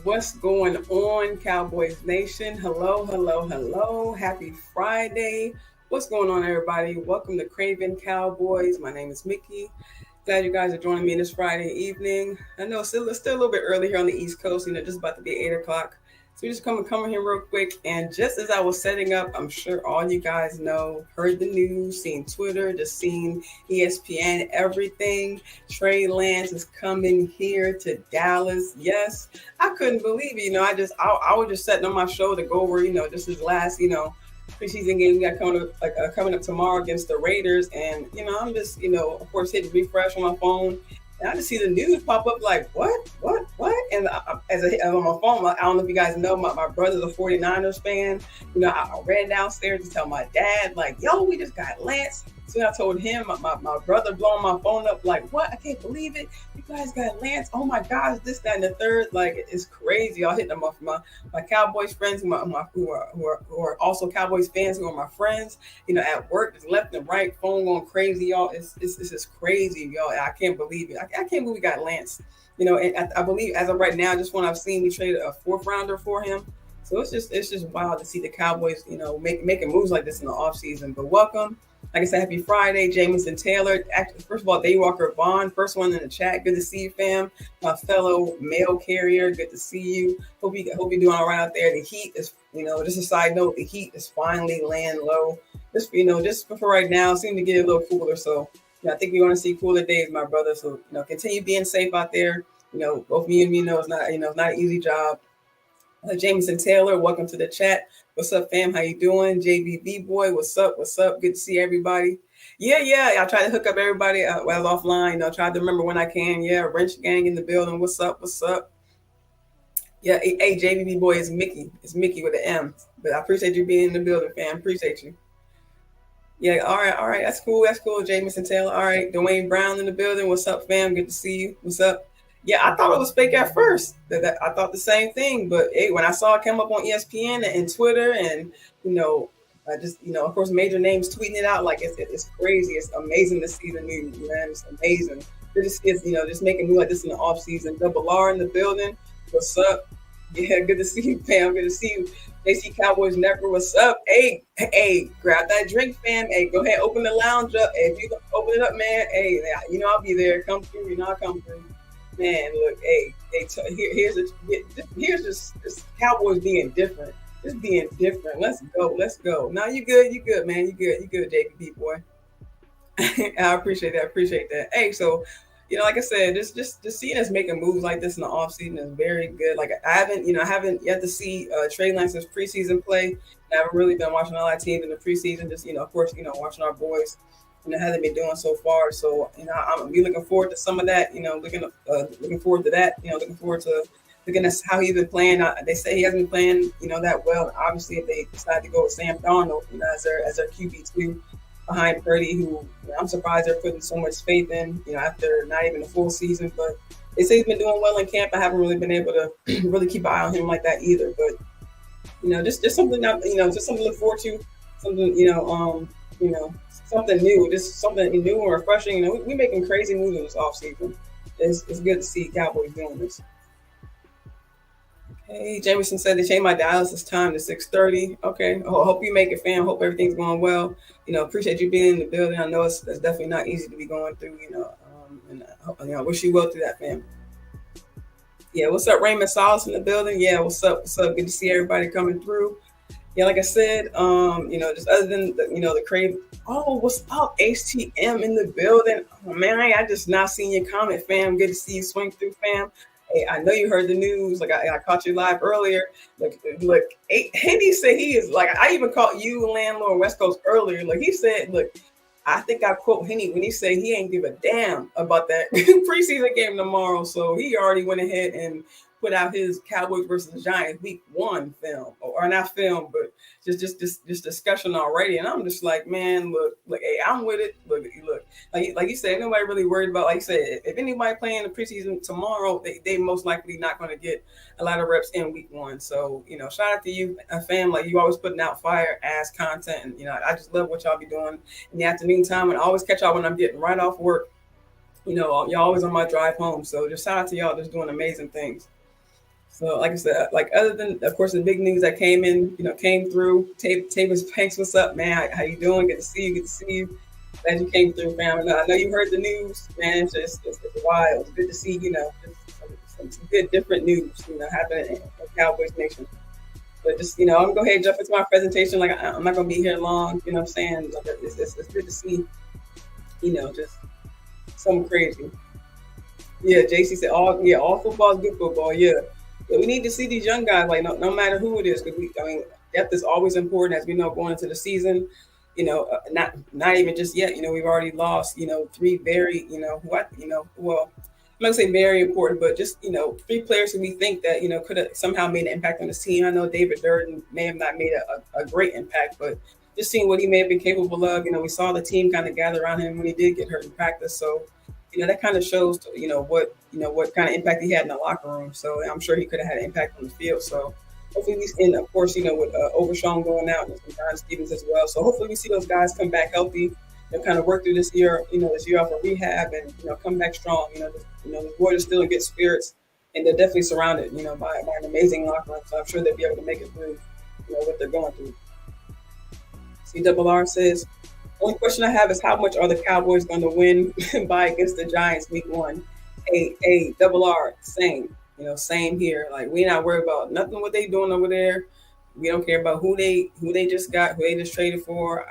What's going on, Cowboys Nation? Hello, hello, hello. Happy Friday. What's going on, everybody? Welcome to Craven Cowboys. My name is Mickey. Glad you guys are joining me this Friday evening. I know it's still a little bit early here on the East Coast, just about to be 8 o'clock. So we just come here real quick. And just as I was setting up, I'm sure all you guys know, heard the news, seen Twitter, just seen ESPN, everything. Trey Lance is coming here to Dallas. Yes, I couldn't believe it. I was just setting on my show to go over, just his last, preseason game we got coming up tomorrow against the Raiders. And, I'm just, of course, hitting refresh on my phone. And I just see the news pop up like, what? And on my phone, I don't know if you guys know, my brother's a 49ers fan. I ran downstairs to tell my dad, like, yo, we just got Lance. So I told him, my brother blowing my phone up, like, what? I can't believe it. You guys got Lance. Oh, my gosh, this, that, and the third. Like, it's crazy. Y'all hitting them off my Cowboys friends who are also Cowboys fans, who are my friends, at work, just left and right, phone going crazy, y'all. It's just crazy, y'all. I can't believe it. I can't believe we got Lance. And I believe as of right now, just when I've seen, we traded a 4th rounder for him. So it's just wild to see the Cowboys, making moves like this in the offseason. But welcome. Like I said, happy Friday, Jamison Taylor. First of all, Daywalker Vaughn, first one in the chat. Good to see you, fam. My fellow mail carrier, good to see you. Hope you're doing all right out there. The heat is, just a side note, the heat is finally laying low. Just for right now, seem to get a little cooler. So, I think we're going to see cooler days, my brother. So, continue being safe out there. Both me and me know it's not, it's not an easy job. Jamison Taylor, welcome to the chat. What's up, fam? How you doing? JBB boy, what's up? Good to see everybody. Yeah. I try to hook up everybody while offline. I try to remember when I can. Yeah, Wrench Gang in the building. What's up? Yeah, hey, JBB boy, it's Mickey. It's Mickey with an M. But I appreciate you being in the building, fam. Appreciate you. Yeah, all right. That's cool. Jamison Taylor. All right, Dwayne Brown in the building. What's up, fam? Good to see you. What's up? Yeah, I thought it was fake at first. I thought the same thing. But when I saw it come up on ESPN and Twitter and, I just, of course, major names tweeting it out, like it's crazy. It's amazing to see the news, man. It's amazing. It's just making news like this in the offseason. Double R in the building. What's up? Yeah, good to see you, Pam. Good to see you. JC Cowboys Network. What's up? Hey, grab that drink, fam. Hey, go ahead, open the lounge up. Hey, if you open it up, man, hey, I'll be there. Come through. I'll come through. Man, look, here's just Cowboys being different. Just being different. Let's go. No, you good, man. You good, JPP boy. I appreciate that. Hey, so, like I said, just seeing us making moves like this in the offseason is very good. Like I haven't yet to see Trey Lance's preseason play. I haven't really been watching all our teams in the preseason. Just of course, watching our boys. How they've been doing so far. So, I'm looking forward to some of that, looking forward to that, looking forward to looking at how he's been playing. They say he hasn't been playing, that well. Obviously, if they decide to go with Sam Darnold, as their QB2 behind Purdy, who I'm surprised they're putting so much faith in, after not even a full season. But they say he's been doing well in camp. I haven't really been able to really keep an eye on him like that either. But, just something, just something to look forward to, something, something new, just something new and refreshing. We making crazy moves in this offseason. It's good to see Cowboys doing this. Hey, Jameson said they changed my dialysis time to 6:30. Okay, hope you make it, fam. Hope everything's going well. Appreciate you being in the building. I know it's definitely not easy to be going through. And I wish you well through that, fam. Yeah, what's up, Raymond Salas in the building? Yeah, what's up? Good to see everybody coming through. Yeah, like I said, just other than the crave. Oh, what's up, HTM in the building? Oh man, I just not seen your comment, fam. Good to see you swing through, fam. Hey, I know you heard the news. Like I caught you live earlier. Look, Henny said he is like I even caught you, landlord West Coast earlier. Like he said, look, I think I quote Henny when he said he ain't give a damn about that preseason game tomorrow. So he already went ahead and put out his Cowboys versus Giants week 1 film, or not film, but just discussion already. And I'm just like, man, look, hey, I'm with it. Look, like you said, nobody really worried about. Like you said, if anybody playing the preseason tomorrow, they most likely not going to get a lot of reps in week 1. So shout out to you, fam. Like you always putting out fire ass content, and I just love what y'all be doing in the afternoon time, and I always catch y'all when I'm getting right off work. Y'all always on my drive home. So just shout out to y'all, just doing amazing things. So, like I said, like other than, of course, the big news that came through. Tavis Panks, what's up, man? How you doing? Good to see you. Good to see you. Glad you came through, fam. I know you heard the news, man. It's wild. It's good to see, some good different news, happening in Cowboys Nation. But just, I'm gonna go ahead and jump into my presentation. Like I'm not gonna be here long. You know what I'm saying? Like, it's good to see, just something crazy. Yeah, JC said all football is good football. Yeah. We need to see these young guys, like no matter who it is, because depth is always important, as we know, going into the season. Not even just yet. We've already lost, 3 very, well, I'm not gonna say very important, but just 3 players who we think that could have somehow made an impact on this team. I know David Durden may have not made a great impact, but just seeing what he may have been capable of. We saw the team kind of gather around him when he did get hurt in practice, so that kind of shows, what kind of impact he had in the locker room. So I'm sure he could have had an impact on the field. So hopefully and of course, with Overshawn going out and John Stevens as well. So hopefully we see those guys come back healthy and kind of work through this year, this year off of rehab and, come back strong. The boys are still in good spirits and they're definitely surrounded, by an amazing locker room. So I'm sure they'll be able to make it through, what they're going through. CRR says, only question I have is how much are the Cowboys going to win by against the Giants week 1? Double R, same. Same here. Like we're not worried about nothing what they doing over there. We don't care about who they just got, who they just traded for.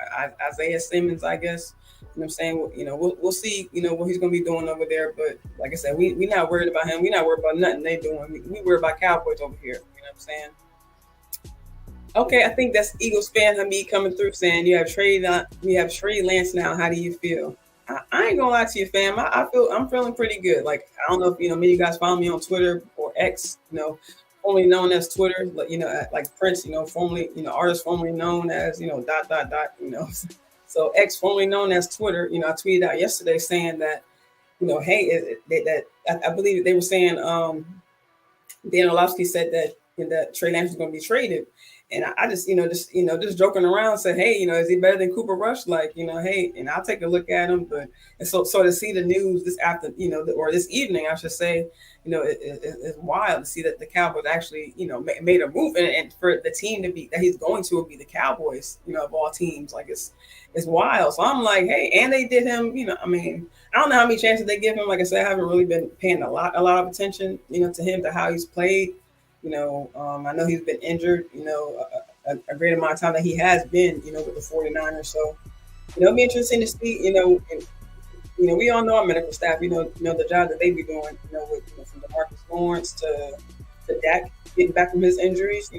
Isaiah Simmons, I guess. I'm saying? We'll see. What he's going to be doing over there. But like I said, we not worried about him. We not worried about nothing they doing. We worried about Cowboys over here. You know what I'm saying? Okay, I think that's Eagles fan Hamid coming through saying you have Trey Lance now. How do you feel? I ain't gonna lie to you, fam. I'm feeling pretty good. Like I don't know if many of you guys follow me on Twitter or X, formerly known as Twitter, like Prince, formerly, artist formerly known as, dot dot dot, So X, formerly known as Twitter, I tweeted out yesterday saying that, hey, I believe they were saying Dan Orlovsky said that Trey Lance was going to be traded. And I just, just joking around, said, hey, is he better than Cooper Rush? Like, hey, and I'll take a look at him. But and so to see the news this or this evening, I should say, it's wild to see that the Cowboys actually, made a move, and for the team to be that he's going to be the Cowboys, of all teams, like it's wild. So I'm like, hey, and they did him, I don't know how many chances they give him. Like I said, I haven't really been paying a lot of attention, to him, to how he's played. I know he's been injured, a great amount of time that he has been, with the 49ers. So, it'll be interesting to see, and, we all know our medical staff, the job that they be doing, with from DeMarcus Lawrence to Dak getting back from his injuries.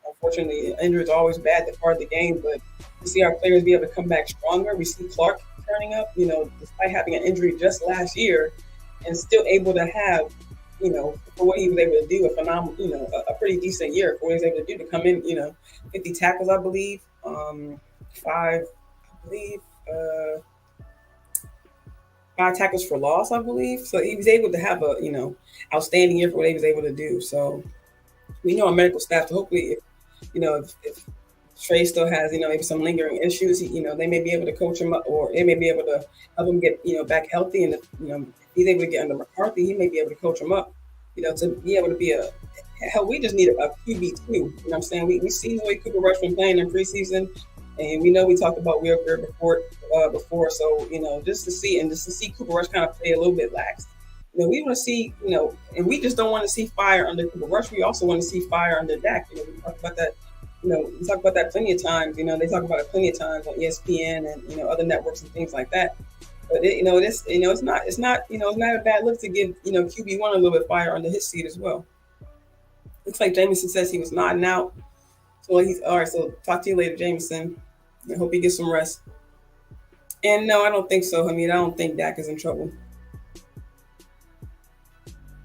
Unfortunately, injury is always bad, the part of the game, but to see our players be able to come back stronger. We see Clark turning up, despite having an injury just last year, and still able to have, for what he was able to do, a phenomenal, a pretty decent year for what he was able to do to come in, 50 tackles, I believe, 5 tackles for loss, I believe. So he was able to have a, outstanding year for what he was able to do. So we know our medical staff, so hopefully, if Trey still has, maybe some lingering issues, they may be able to coach him up, or they may be able to help him get, back healthy. And, if he's able to get under McCarthy, he may be able to coach him up, to be able to be hell, we just need a QB too. You know what I'm saying? We seen the way Cooper Rush been playing in preseason, and we know we talked about Will Greer before. So, just to see Cooper Rush kind of play a little bit lax. We want to see, and we just don't want to see fire under Cooper Rush. We also want to see fire under Dak. We talked about that we talk about that plenty of times. They talk about it plenty of times on ESPN and other networks and things like that. But it's not a bad look to give QB1 a little bit fire under his seat as well. Looks like Jameson says he was nodding out. So he's all right. So talk to you later, Jameson. I hope he gets some rest. And no, I don't think so. I mean, I don't think Dak is in trouble.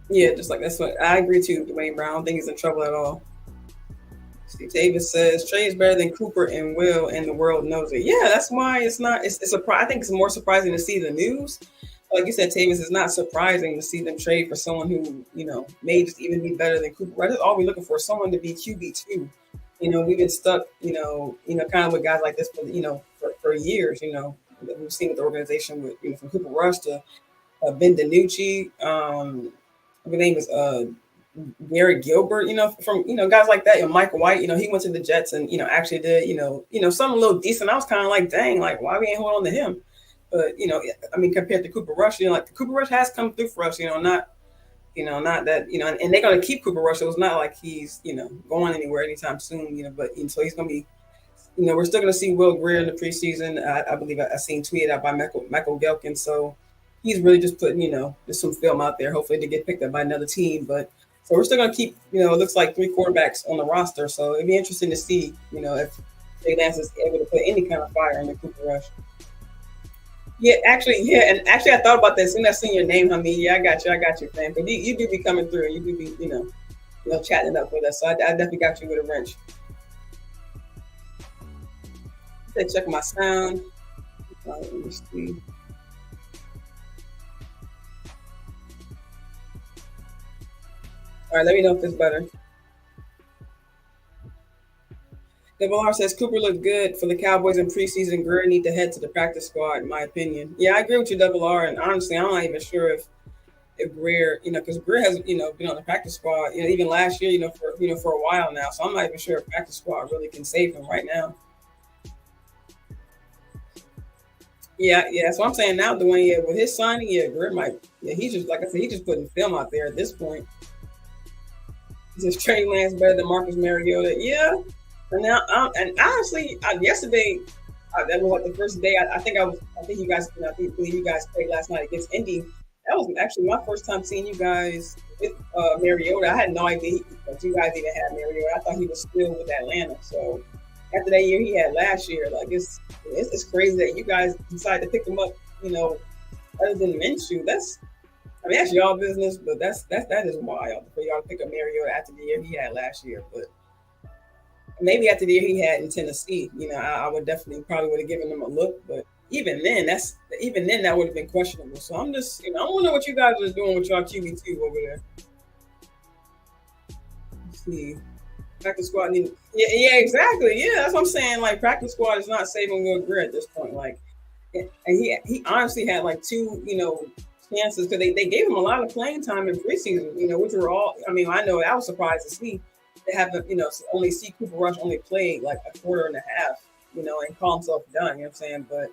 Yeah, just like that's what I agree too, Dwayne Brown. I don't think he's in trouble at all. Steve Davis says Trey is better than Cooper and Will, and the world knows it. Yeah, that's why it's not. It's I think it's more surprising to see the news. Like you said, Tavis, it's not surprising to see them trade for someone who may just even be better than Cooper. Right? That's all we're looking for: someone to be QB2. We've been stuck, kind of with guys like this for years. We've seen with the organization with from Cooper Rush to Ben DiNucci. His name is Gary Gilbert, from guys like that, and Michael White, he went to the Jets and actually did something a little decent. I was kind of like, dang, like why we ain't hold on to him? But I mean, compared to Cooper Rush, like Cooper Rush has come through for us, not that and they're gonna keep Cooper Rush. So it's not like he's going anywhere anytime soon, but so he's gonna be. We're still going to see Will Greer in the preseason. I believe I seen tweeted out by Michael Gelkin. So he's really just putting, just some film out there, hopefully to get picked up by another team. But so we're still going to keep, it looks like 3 quarterbacks on the roster. So it'd be interesting to see, if Trey Lance is able to put any kind of fire in the Cooper Rush. Yeah, and actually I thought about that as soon as I seen your name, Hamid. Yeah, I got you, fam. But you do be coming through, and you do be, chatting it up with us. So I definitely got you with a wrench. Check my sound. Let me see. All right, let me know if it's better. Double R says Cooper looked good for the Cowboys in preseason. Greer need to head to the practice squad, in my opinion. Yeah, I agree with you, Double R. And honestly, I'm not even sure if Greer, because Greer has, been on the practice squad, even last year, for a while now. So I'm not even sure if practice squad really can save him right now. Yeah. So I'm saying now, Dwayne, with his signing, Greer might, he's just like I said, he's just putting film out there at this point. He says Trey Lance better than Marcus Mariota. Yeah, and now, and honestly, yesterday, that was like the first day. I think you guys, I believe you guys played last night against Indy. That was actually my first time seeing you guys with Mariota. I had no idea that you guys even had Mariota. I thought he was still with Atlanta. So after that year he had last year, like it's crazy that you guys decided to pick him up, other than Minshew. That's y'all business, but that is wild for y'all to pick up Mariota after the year he had last year. But maybe after the year he had in Tennessee, I would definitely probably would have given him a look. But even then, that would have been questionable. So I'm just, I wonder what you guys are doing with y'all QB2 over there. Let's see. Practice squad. Yeah, exactly. Yeah, that's what I'm saying. Like practice squad is not saving Will Greer at this point. Like, and he honestly had like 2, chances because they gave him a lot of playing time in preseason. Which were all. I mean, I know I was surprised to see to have only see Cooper Rush only played like a quarter and a half. And call himself done. You know what I'm saying? But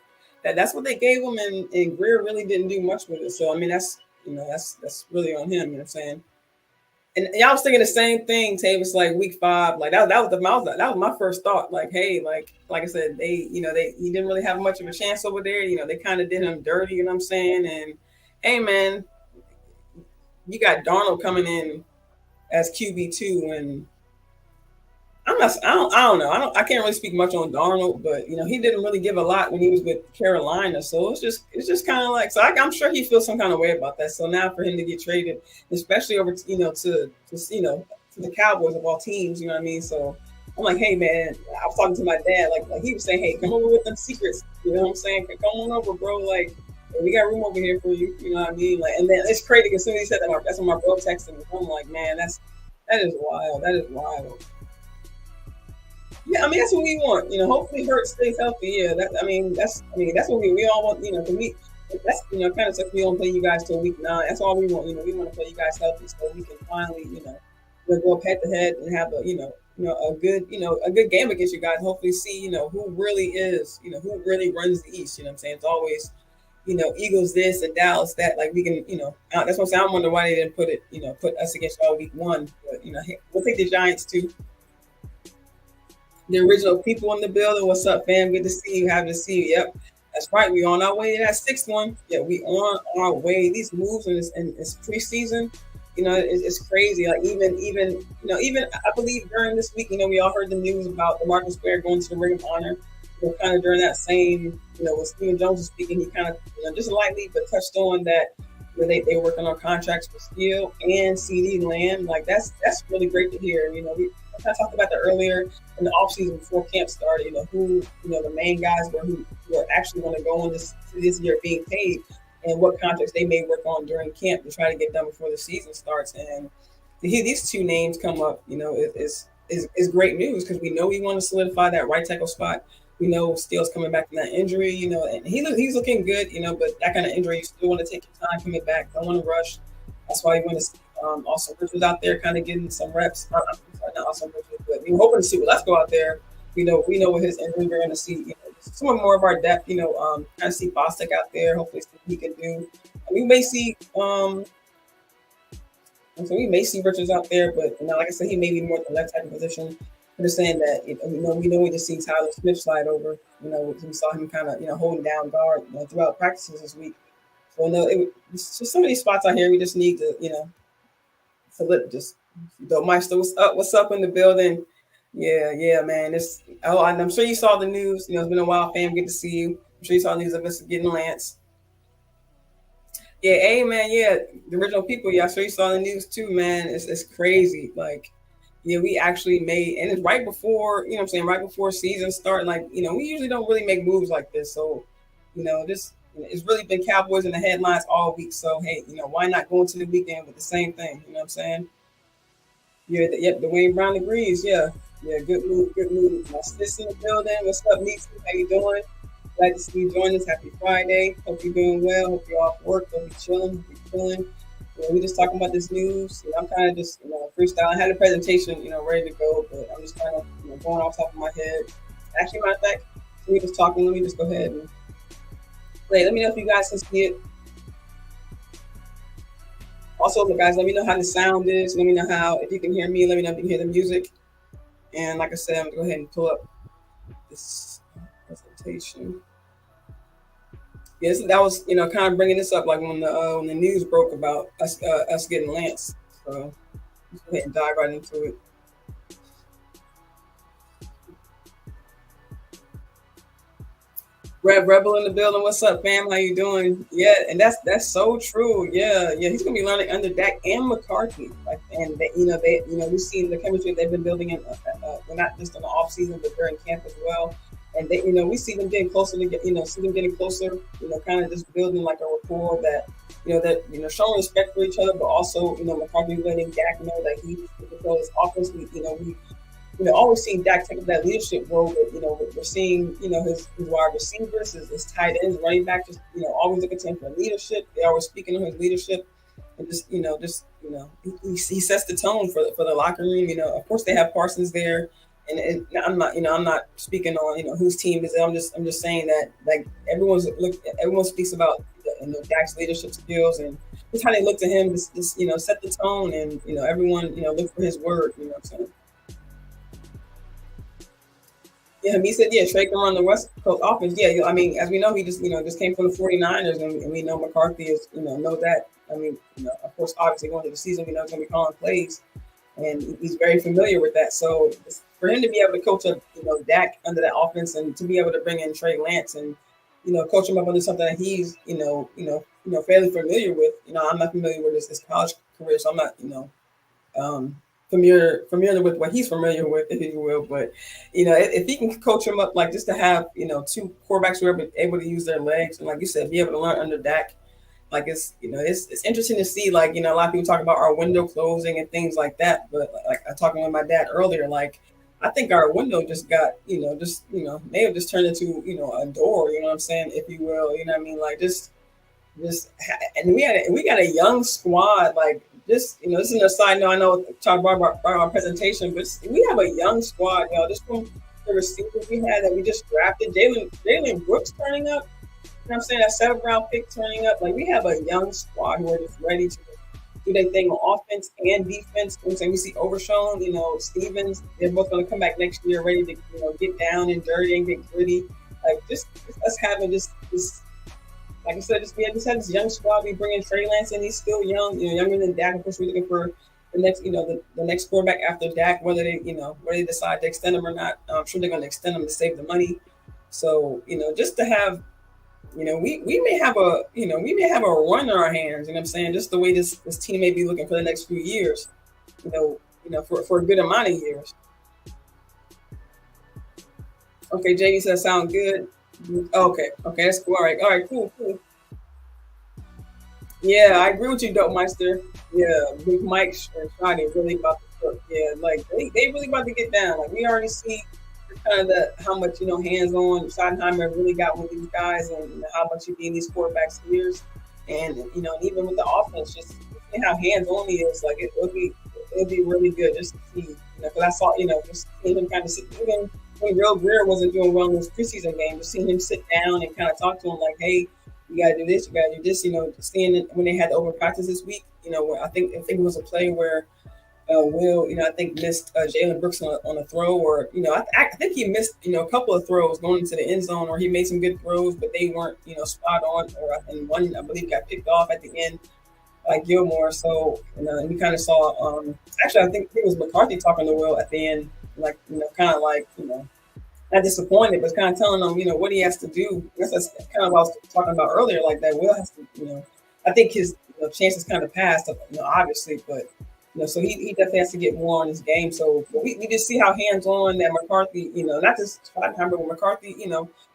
that's what they gave him, and Greer really didn't do much with it. So I mean, that's that's really on him. You know what I'm saying? And y'all was thinking the same thing, Tavis. Like week 5, like that was my first thought. Like, hey, like I said, he didn't really have much of a chance over there. They kind of did him dirty. You know what I'm saying? And hey, man, you got Darnold coming in as QB2, and I don't know. I can't really speak much on Darnold, but he didn't really give a lot when he was with Carolina. So it's just kind of like, so I'm sure he feels some kind of way about that. So now for him to get traded, especially over to the Cowboys of all teams, you know what I mean? So I'm like, hey man, I was talking to my dad, like he was saying, hey, come over with them secrets. You know what I'm saying? Come on over, bro. Like we got room over here for you. You know what I mean? Like, and then it's crazy because as soon as he said that, that's when my bro texted me. I'm like, man, that is wild. That is wild. Yeah, I mean that's what we want. Hopefully Hurts stays healthy. Yeah, that's what we all want. For me, that's kind of stuff we don't play you guys till week 9. That's all we want. We want to play you guys healthy so we can finally go head to head and have a good game against you guys. Hopefully see who really is who really runs the East. You know what I'm saying? It's always Eagles this and Dallas that. Like we can that's what I'm saying. I wonder why they didn't put us against y'all week 1. But we'll take the Giants too. The original people in the building. What's up, fam? Good to see you. Happy to see you. Yep, that's right. We on our way to that sixth one. Yeah, we on our way. These moves in this preseason, it's crazy. Like even I believe during this week, we all heard the news about the Marcus Ware going to the Ring of Honor. Kind of during that same, when Stephen Jones was speaking, he kind of, just lightly but touched on that. They working on contracts for Steele and CD Lamb. Like that's really great to hear. We kind of talked about that earlier in the offseason before camp started. Who the main guys who are actually going to go on this year being paid, and what contracts they may work on during camp to try to get done before the season starts. And to hear these two names come up, is great news because we know we want to solidify that right tackle spot. We know Steele's coming back from that injury, and he's looking good, but that kind of injury, you still want to take your time coming back. Don't want to rush. That's why you want to see Austin Richards out there kind of getting some reps. Not Austin Richards, but we were hoping to see Let's go out there. We know with his injury, we're going to see, some more of our depth, kind of see Bostic out there. Hopefully he can do. And we may see, we may see Richards out there, but like I said, he may be more at the left tackle position. I'm just saying that we know we just see Tyler Smith slide over. We saw him kind of holding down guard throughout practices this week. So it's just some of these spots out here we just need to just Meister, what's up in the building? Yeah, man. I'm sure you saw the news. It's been a while, fam. Good to see you. I'm sure you saw the news of us getting Lance. Yeah, hey man, yeah, the original people. Yeah, I'm sure you saw the news too, man. It's crazy, like. Yeah, we actually made, and it's right before, right before season start. Like, we usually don't really make moves like this. So, it's really been Cowboys in the headlines all week. So, hey, why not go into the weekend with the same thing? You know what I'm saying? Yep, Dwayne Brown agrees. Yeah, good move, good move. My sister in the building. What's up, Nisi? How you doing? Glad to see you join us. Happy Friday. Hope you're doing well. Hope you're off work. Hope you're chilling. We just talking about this news. I'm kind of just freestyle. I had a presentation ready to go, but I'm just kind of going off the top of my head. Actually, matter of fact, we just talking. Let me just go ahead and play. Let me know if you guys can see it. Also, guys, let me know how the sound is. Let me know if you can hear me. Let me know if you can hear the music. And like I said, I'm gonna go ahead and pull up this presentation. Yes, that was kind of bringing this up like when the news broke about us getting Lance. So let's go ahead and dive right into it. Rebel in the building. What's up, fam? How you doing? Yeah, and that's so true. Yeah. He's gonna be learning under Dak and McCarthy. Like, and we've seen the chemistry they've been building in, not just in the off season, but during camp as well. And they, we see them getting closer closer. Kind of just building like a rapport that, showing respect for each other, but also, McCarthy letting Dak know that he can control his offense. We always seen Dak take up that leadership role, but we're seeing, his wide receivers, his tight ends, running back, just, always looking to him for leadership. They always speaking on his leadership, and he sets the tone for the locker room. Of course they have Parsons there. And I'm not speaking on whose team is it. I'm just saying that like everyone speaks about Dak's leadership skills and just how they look to him to set the tone and everyone look for his word. You know what I'm saying? Yeah, he said Trey can run the West Coast offense. Yeah, I mean as we know he just came from the 49ers and we know McCarthy is know that. I mean of course obviously going to the season we know he's going to be calling plays. And he's very familiar with that. So for him to be able to coach up, Dak under that offense, and to be able to bring in Trey Lance and, coach him up under something that he's, fairly familiar with. I'm not familiar with his college career, so I'm not, familiar with what he's familiar with, if you will. But if he can coach him up, like just to have, two quarterbacks who are able to use their legs, and like you said, be able to learn under Dak. Like it's interesting to see, like, a lot of people talk about our window closing and things like that. But like I talking with my dad earlier, like I think our window just got, may have just turned into, a door, you know what I'm saying? If you will, you know what I mean? Like and we got a young squad, like this is an aside. No, I know talk about our presentation, but we have a young squad, just from the receivers we had that we just drafted. Jalen Brooks turning up. You know what I'm saying? That 7th round pick turning up. Like we have a young squad who are just ready to do their thing on offense and defense. I'm saying we see Overshown, Stevens. They're both going to come back next year ready to get down and dirty and get gritty. Like just us having this like I said, just have this young squad. We bring in Trey Lance, and he's still young, younger than Dak. Of course, we're looking for the next, the next quarterback after Dak. Whether they decide to extend him or not, I'm sure they're going to extend him to save the money. So, just to have, we may have a run in our hands. You know what I'm saying? Just the way this team may be looking for the next few years. For a good amount of years. Okay, JD says sound good. Okay, that's cool. All right, cool. Yeah, I agree with you, Dope Meister. Yeah, Big Mike and Shotty really about to cook. Yeah, like they really about to get down. Like we already see kind of how much hands on Schottenheimer really got with these guys, and how much he gave these quarterbacks years, and even with the offense, just seeing how hands on he is. Like it'll be really good just to see. Because I saw just seeing him kind of sit even when Real Greer wasn't doing well in this preseason game, just seeing him sit down and kind of talk to him like, hey, you gotta do this, you gotta do this. Seeing it when they had the open practice this week, where I think it was a play where Will, I think missed Jalen Brooks on a throw, or I think he missed a couple of throws going into the end zone, or he made some good throws, but they weren't spot on, and one I believe got picked off at the end by Gilmore. So and we kind of saw actually I think it was McCarthy talking to Will at the end, like kind of like not disappointed, but kind of telling him, what he has to do. I guess that's kind of what I was talking about earlier, like that Will has to, I think his chances kind of passed, obviously, but, so he definitely has to get more on his game. So we just see how hands-on that McCarthy, not just Schottenheimer, but McCarthy,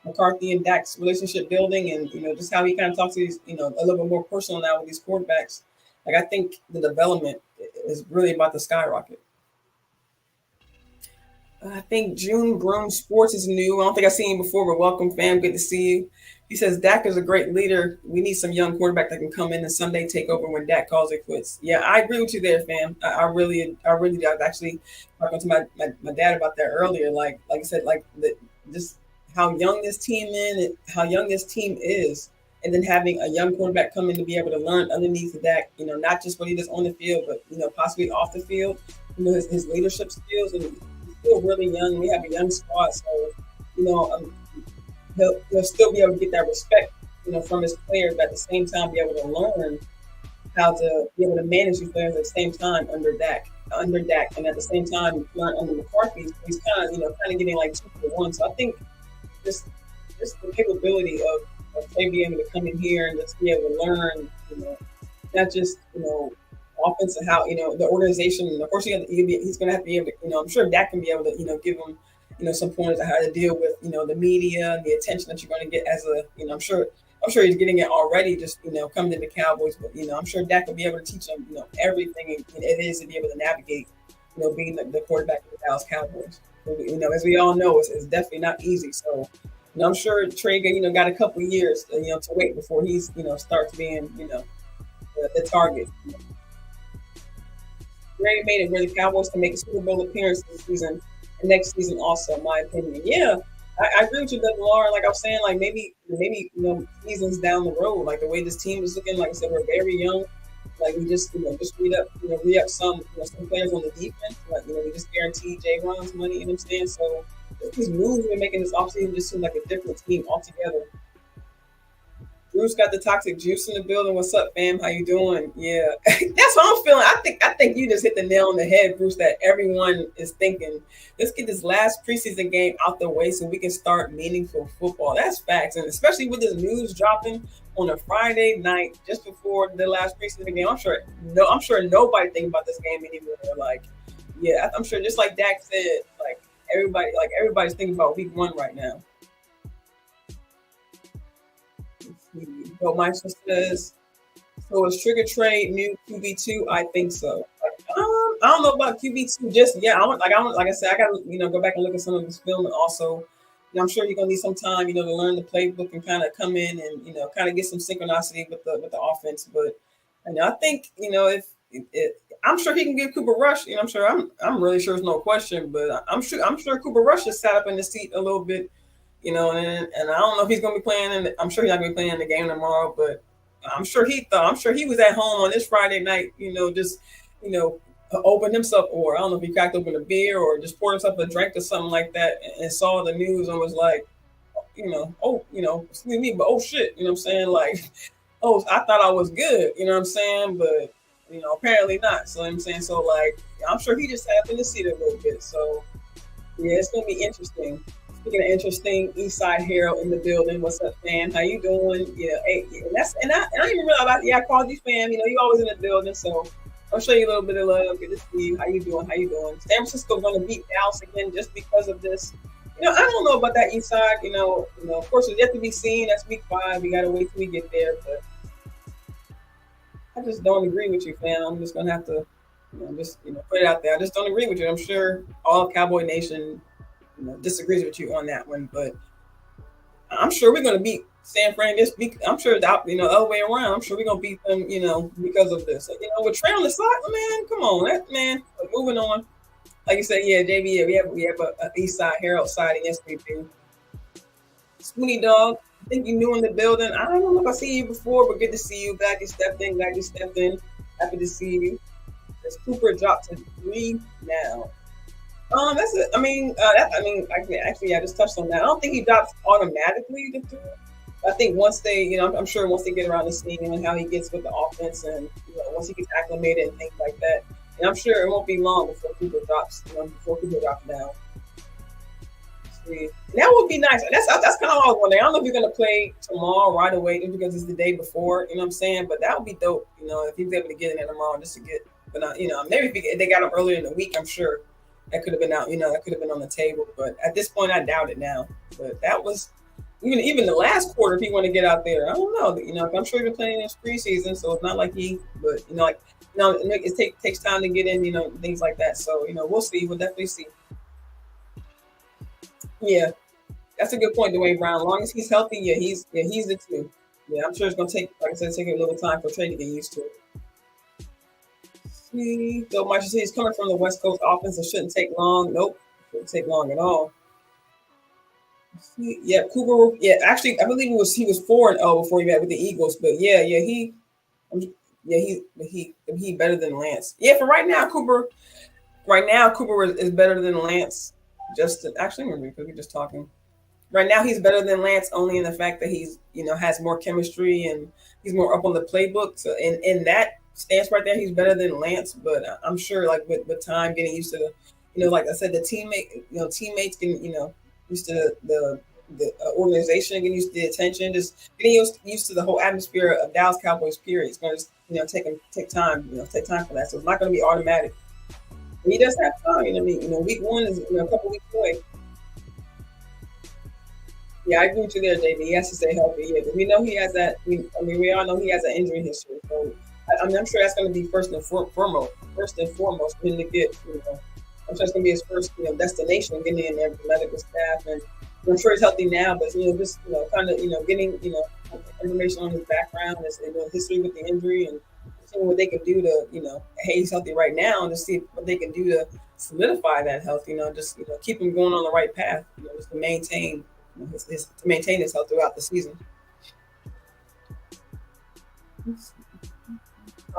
McCarthy and Dak's relationship building, and, just how he kind of talks to these, a little bit more personal now with these quarterbacks. Like, I think the development is really about to skyrocket. I think June Broom Sports is new. I don't think I've seen him before, but welcome, fam. Good to see you. He says Dak is a great leader. We need some young quarterback that can come in and Sunday take over when Dak calls it quits. Yeah, I agree with you there, fam. I really do. I was actually talking to my dad about that earlier. Like I said, just how young this team is, and then having a young quarterback come in to be able to learn underneath Dak. Not just what he does on the field, but possibly off the field. His leadership skills, and still really young. We have a young squad, so he'll still be able to get that respect, from his players, but at the same time be able to learn how to be able to manage these players at the same time under Dak, and at the same time learn under McCarthy. So he's kind of getting like 2-for-1. So I think just the capability of Trey being able to come in here and just be able to learn, not just offense and how the organization, and of course he's going to have to be able to, I'm sure Dak can be able to give him some pointers on how to deal with the media and the attention that you're going to get as a I'm sure he's getting it already just coming to the Cowboys, but I'm sure Dak will be able to teach him everything it is to be able to navigate being the quarterback of the Dallas Cowboys. As we all know, it's definitely not easy. So I'm sure Trey got a couple of years to wait before he's starts being the target. Already made it where the Cowboys can make a Super Bowl appearance this season and next season also, in my opinion. Yeah, I agree with you, Laura. Like I was saying, like maybe seasons down the road, like the way this team is looking. Like I said, we're very young. Like we just re up some some players on the defense. Like we just guaranteed Jay Ron's money. You know what I'm saying? So these moves we're making this offseason just seem like a different team altogether. Bruce got the toxic juice in the building. What's up, fam? How you doing? Yeah, that's what I'm feeling. I think you just hit the nail on the head, Bruce. That everyone is thinking. Let's get this last preseason game out the way so we can start meaningful football. That's facts, and especially with this news dropping on a Friday night just before the last preseason game. I'm sure nobody thinking about this game anymore. Like, yeah, I'm sure just like Dak said, like everybody's thinking about week 1 right now. But Meister says, so is Trigger Trade new QB2? I think so. I don't know about QB2 just yet. Like I said, I got to go back and look at some of his film, and also, I'm sure you're gonna need some time, to learn the playbook and kind of come in and kind of get some synchronicity with the offense. But I think if I'm sure he can give Cooper Rush. I'm really sure there's no question, but I'm sure Cooper Rush is sat up in the seat a little bit. And I don't know if he's going to be playing, and I'm sure he's not going to be playing in the game tomorrow, but I'm sure he was at home on this Friday night, just you know, opened himself, or I don't know if he cracked open a beer or just poured himself a drink or something like that, and saw the news and was like, oh, excuse me, but oh shit, you know what I'm saying? Like, oh, I thought I was good, you know what I'm saying? But apparently not. So I'm saying, so like, I'm sure he just sat up in the seat a little bit. So yeah, it's gonna be interesting. Speaking of interesting, Eastside Hero in the building. What's up, fam? How you doing? Yeah, hey, yeah, and I didn't even realize about, yeah, I called you fam. You always in the building, so I'll show you a little bit of love. Good to see you. How you doing? How you doing? San Francisco gonna beat Dallas again just because of this. I don't know about that Eastside. Of course, it's yet to be seen. That's week 5. We gotta wait till we get there, but I just don't agree with you, fam. I'm just gonna have to, put it out there. I just don't agree with you. I'm sure all Cowboy Nation disagrees with you on that one, but I'm sure we're going to beat San Fran this week. I'm sure that, the other way around. I'm sure we're going to beat them, because of this. With Trey on the side, man, come on, that man. But moving on, like you said, yeah, JB, yeah, we have a East Side Herald siding. Yes, we do. Spoonie Dog, I think you new in the building. I don't know if I see you before, but good to see you. Glad you stepped in. Happy to see you. As Cooper dropped to 3 now. That's it. Actually, I just touched on that. I don't think he drops automatically to 3. I think once they, I'm sure once they get around to seeing him and how he gets with the offense, and once he gets acclimated and things like that, and I'm sure it won't be long before Cooper drops. Before Cooper drops down. See, that would be nice. That's kind of what I was wondering. I don't know if you're gonna play tomorrow right away, just because it's the day before. You know what I'm saying? But that would be dope. If he's able to get in there tomorrow, just to get. But maybe if they got him earlier in the week, I'm sure that could have been out. That could have been on the table. But at this point, I doubt it now. But that was even the last quarter. If he want to get out there, I don't know. I'm sure he's been playing in his preseason, so it's not like he. But it takes time to get in. Things like that. So we'll see. We'll definitely see. Yeah, that's a good point, Dwayne Brown. As long as he's healthy, he's the 2. Yeah, I'm sure it's gonna take, like I said, take a little time for Trey to get used to it. So Marshall says he's coming from the West Coast offense. It shouldn't take long. Nope, shouldn't take long at all. Yeah, Cooper. Yeah, actually, I believe he was 4-0 before he met with the Eagles. But he better than Lance. Yeah, for right now, Cooper. Right now, Cooper is better than Lance. Actually, because we're just talking. Right now, he's better than Lance only in the fact that he's has more chemistry and he's more up on the playbook. So in that stance right there, he's better than Lance. But I'm sure like with time, getting used to like I said, the teammates getting used to the organization, getting used to the attention, just getting used to the whole atmosphere of Dallas Cowboys. Period. It's going to take time. Take time for that. So it's not going to be automatic. But he does have time. Week 1 is a couple weeks away. Yeah, I agree with you there, JB. He has to stay healthy. Yeah, because we know he has that. We all know he has an injury history. So I'm sure that's going to be first and foremost. First and foremost, for him to get. I'm sure it's going to be his first destination, getting in there with the medical staff, and I'm sure he's healthy now. But just kind of getting information on his background, his history with the injury, and seeing what they can do to hey, he's healthy right now, and to see what they can do to solidify that health. Just keep him going on the right path. Just to maintain. To maintain his health throughout the season.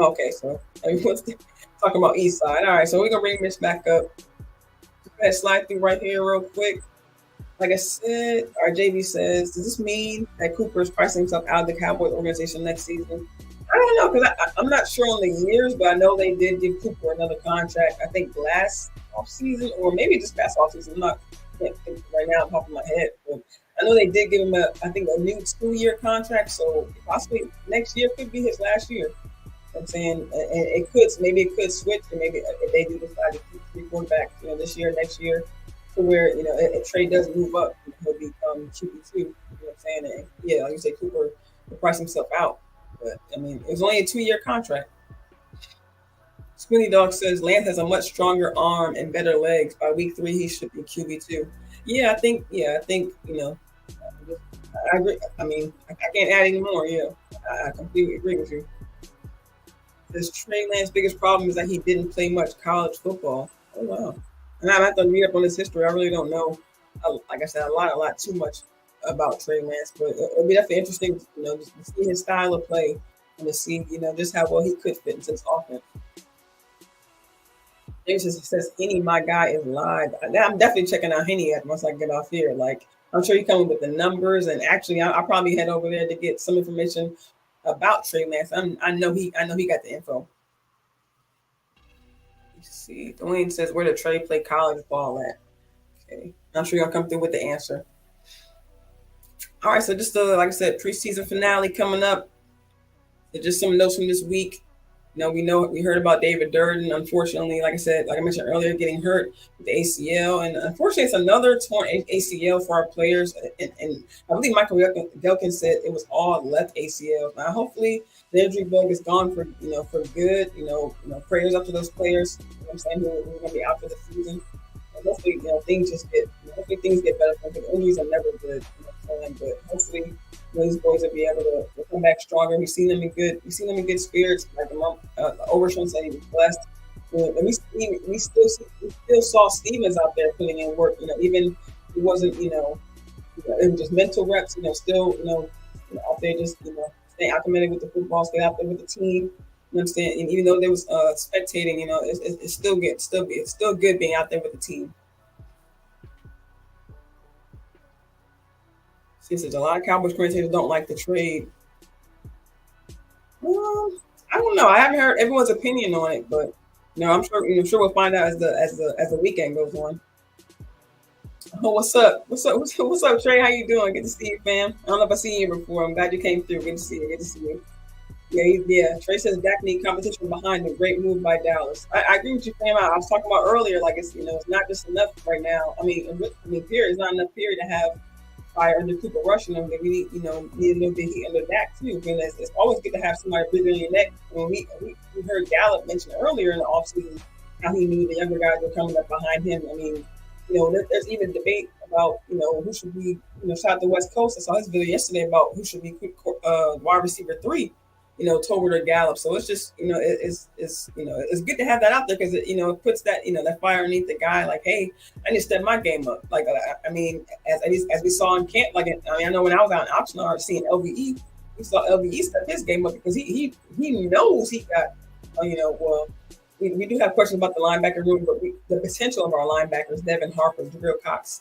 Okay, so everyone's talking about East Side. All right, so we're gonna bring Mitch back up. Go ahead, slide through right here real quick. Like I said, our JB says, does this mean that Cooper is pricing himself out of the Cowboys organization next season? I don't know, because I'm not sure on the years, but I know they did give Cooper another contract. I think last offseason, or maybe just past offseason. I'm not. Can't think right now on top of my head, but I know they did give him a new 2-year contract, so possibly next year could be his last year. I'm saying, and it could switch, and maybe if they do decide to keep 3 quarterbacks, this year, next year, to where if Trey does move up, he'll become QB2. You know what I'm saying? And yeah, like you say, Cooper will price himself out, but it was only a 2-year contract. Spoonie Dog says Lance has a much stronger arm and better legs. By week 3, he should be QB2. Yeah, I think. I agree. I can't add any more. Yeah, I completely agree with you. This Trey Lance's biggest problem is that he didn't play much college football. Oh wow! And I have to read up on his history. I really don't know. Like I said, a lot too much about Trey Lance, but it'll be definitely interesting, just to see his style of play. and to see, just how well he could fit into this offense. James just says Henny, my guy, is live. I'm definitely checking out Henny once I get off here. Like I'm sure he's coming with the numbers, and actually, I'll probably head over there to get some information about Trey Lance. I know he got the info. Let's see, Dwayne says, where did Trey play college ball at? Okay, I'm sure you'll come through with the answer. All right, so just like I said, preseason finale coming up. So just some notes from this week. We heard about David Durden. Unfortunately, like I mentioned earlier, getting hurt with the ACL, and unfortunately, it's another torn ACL for our players. And I believe Michael Gelkin said it was all left ACL. Now, hopefully, the injury bug is gone for good. Prayers up to those players. I'm saying who are going to be out for the season. And hopefully, hopefully things get better for them. Injuries are never good, but hopefully these boys will be able to come back stronger. We've seen them in good spirits. Like Overshown said, he was blessed. And we still saw Stevens out there putting in work. Even it wasn't it was just mental reps. Still out there just staying acclimated with the football, stay out there with the team. You understand? And even though there was spectating, it's still good. It's still good being out there with the team. Since a lot of Cowboys commentators don't like the trade. I don't know. I haven't heard everyone's opinion on it, but I'm sure we'll find out as the weekend goes on. Oh, what's up? What's up, Trey? How you doing? Good to see you, fam. I don't know if I seen you before. I'm glad you came through. Good to see you. Yeah. Trey says Dak need competition behind the great move by Dallas. I agree with you, fam. I was talking about earlier. Like it's not just enough right now. Period. It's not enough period to have fire under Cooper rushing them. That we need a little bit heat under Dak too. It's always good to have somebody breathing on your neck. We heard Gallup mention earlier in the offseason how he knew the younger guys were coming up behind him. There's even debate about who should be shout out the West Coast. I saw his video yesterday about who should be wide receiver 3. Tolbert or Gallup. So it's just it's good to have that out there because it puts that that fire underneath the guy. Like, hey, I need to step my game up. Like, as we saw in camp. I know when I was out in Oxnard seeing LVE, we saw LVE step his game up because he knows he got we do have questions about the linebacker room, but the potential of our linebackers, Devin Harper, Jabril Cox,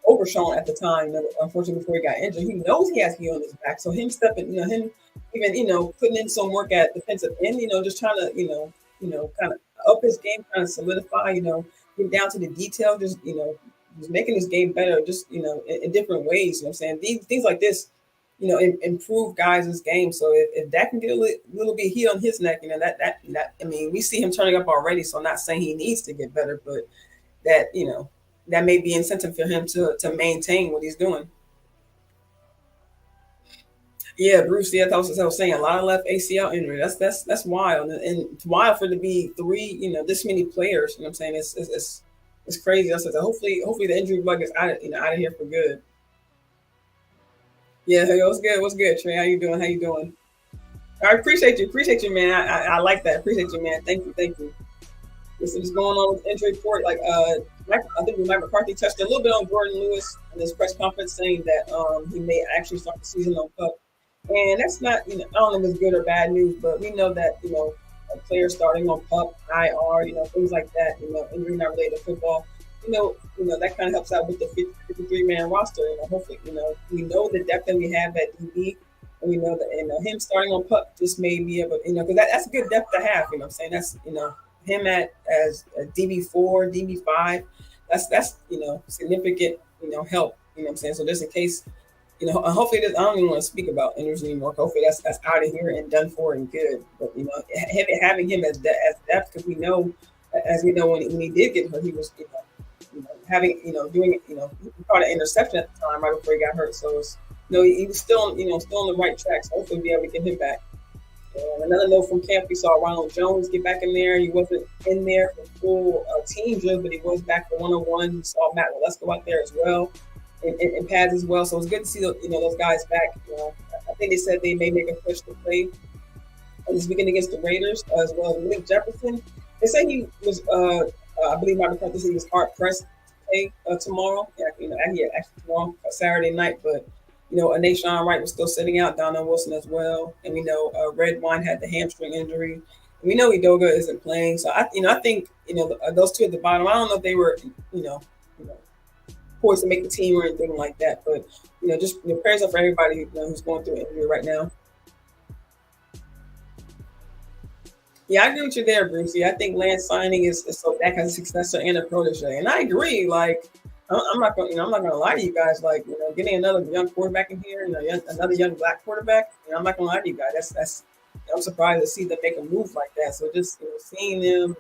Overshown at the time, unfortunately before he got injured, he knows he has heel on his back. So him stepping, him even putting in some work at defensive end, just trying to kind of up his game, kind of solidify, get down to the detail, just making his game better, just in different ways. You know what I'm saying? Things like this, improve guys' game. So if that can get a little bit heat on his neck, we see him turning up already. So I'm not saying he needs to get better, but that that may be incentive for him to maintain what he's doing. Yeah, Bruce. Yeah, that's what I was saying. A lot of left ACL injury. That's wild, and it's wild for it to be 3. This many players. You know what I'm saying? It's crazy. Hopefully the injury bug is out of here for good. Yeah, hey, what's good, Trey? How you doing? I appreciate you, man. I like that. Appreciate you, man. Thank you. This is going on with injury report. I think Mike McCarthy touched a little bit on Jordan Lewis in his press conference, saying that he may actually start the season on PUP. And that's not, I don't know if it's good or bad news, but we know that, a player starting on PUP, IR, things like that, injury not related to football, that kind of helps out with the 53-man roster. Hopefully, we know the depth that we have at DB, and we know that, him starting on PUP just may be able, because that's a good depth to have, what I'm saying? That's, him as a DB4, DB5, that's significant, help, what I'm saying? So just in case, hopefully I don't even want to speak about injuries anymore. Hopefully that's out of here and done for and good. But having him as depth, because we know when he did get hurt, he was having doing he caught an interception at the time right before he got hurt. So it's, he was still still on the right track. So hopefully we'll be able to get him back. And another note from camp, we saw Ronald Jones get back in there. He wasn't in there for full team drill, but he was back for one-on-one. We saw Matt Walesko out there as well. And pads as well, so it's good to see those guys back. I think they said they may make a push to play this weekend against the Raiders as well as Malik Jefferson. They say he was, I believe Mike McCarthy said he was hard pressed to play tomorrow. Yeah, actually tomorrow, Saturday night. But Nashawn Wright was still sitting out, Donnell Wilson as well, and we know Red Wine had the hamstring injury. And we know Edoga isn't playing, so I think those two at the bottom. I don't know if they were you know poised to make the team or anything like that, but just prayers up for everybody who's going through an injury right now. Yeah, I agree with you there, Brucey. I think Lance signing is so that has a successor and a protege, and I agree. Like, I'm not going, I'm not going to lie to you guys. Like, getting another young quarterback in here, another young black quarterback. I'm not going to lie to you guys. That's. I'm surprised to see them make a move like that. So just seeing them,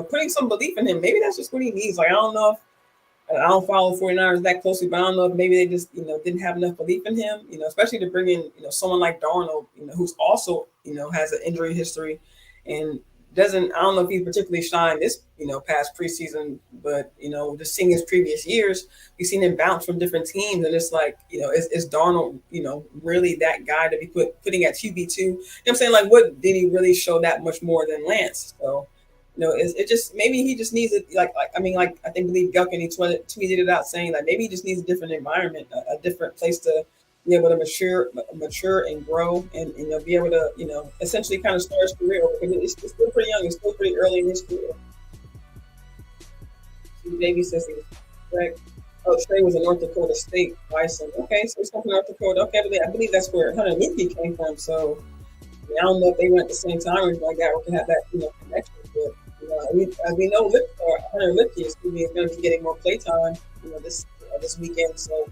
putting some belief in him. Maybe that's just what he needs. Like, I don't know if I don't follow 49ers that closely, but I don't know if maybe they just, didn't have enough belief in him, especially to bring in, someone like Darnold, who's also, has an injury history and I don't know if he particularly shined this, past preseason, but, just seeing his previous years, we've seen him bounce from different teams. And it's like, is Darnold, really that guy to be putting at QB2? You know what I'm saying? Like, what did he really show that much more than Lance? So, it just maybe he just needs it. Like I think believe Gulkin he tweeted it out saying like maybe he just needs a different environment, a different place to be able to mature and grow, and be able to essentially kind of start his career over. It's still pretty young. It's still pretty early in his career. Davey says he was correct. Oh, Trey was a North Dakota State Bison. Okay, so he's from North Dakota. Okay, I believe that's where Hunter Luepke came from. So I don't know if they went at the same time or anything like that, or can have that connection. But as we know, Hunter Luepke is going to be getting more playtime, this weekend. So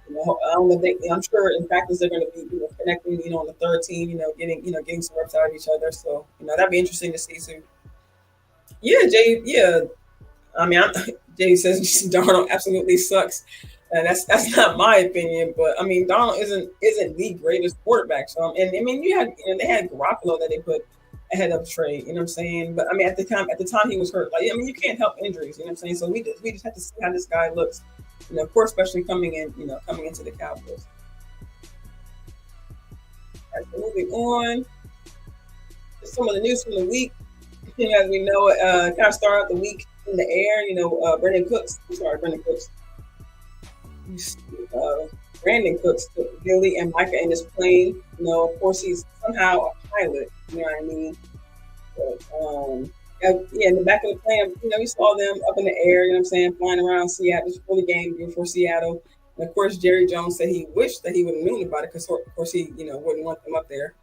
I don't know. I'm sure in practice they're going to be connecting, on the third team, getting some reps out of each other. So that'd be interesting to see too. Yeah, Jay. Yeah, I mean, Jay says Darnold absolutely sucks. And that's not my opinion, but I mean Donald isn't the greatest quarterback. So and I mean they had Garoppolo that they put ahead of Trey, you know what I'm saying? But I mean at the time he was hurt. Like I mean you can't help injuries, you know what I'm saying? So we just have to see how this guy looks. Of course, especially coming into the Cowboys. All right, so moving on. Some of the news from the week. As we know, kind of start out the week in the air. Brandon Cooks. Brandon Cooks took Billy and Micah in his plane. Of course, he's somehow a pilot. You know what I mean? But, in the back of the plane, we saw them up in the air. You know what I'm saying? Flying around Seattle just before the game, before Seattle. And of course, Jerry Jones said he wished that he would have known about it because, of course, he wouldn't want them up there.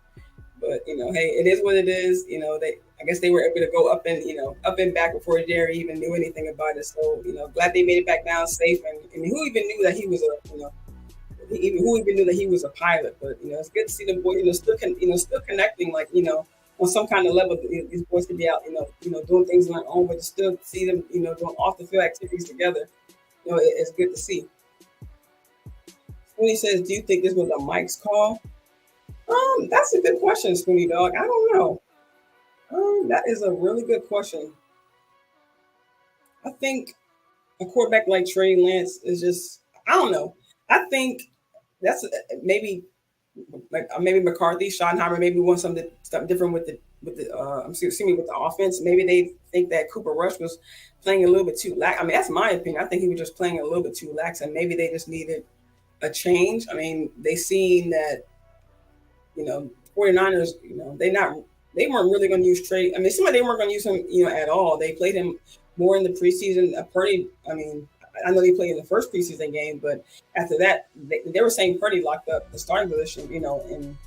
But hey, it is what it is. I guess they were able to go up and back before Jerry even knew anything about it. So glad they made it back down safe. And who even knew that he was who even knew that he was a pilot? But it's good to see the boys still connecting. Like on some kind of level, these boys can be out doing things on their own, but to still see them doing off the field activities together. It's good to see. When he says, "Do you think this was a Mike's call?" That's a good question, Spoonie Dog. I don't know. That is a really good question. I think a quarterback like Trey Lance is just, I don't know. I think that's maybe McCarthy, Schottenheimer maybe wants something different with the with the offense. Maybe they think that Cooper Rush was playing a little bit too lax. I mean, that's my opinion. I think he was just playing a little bit too lax, and maybe they just needed a change. I mean, they seen that 49ers, they weren't really going to use Trey. I mean, they weren't going to use him, at all. They played him more in the preseason. Purdy, I mean, I know they played in the first preseason game, but after that, they were saying Purdy locked up the starting position, in not even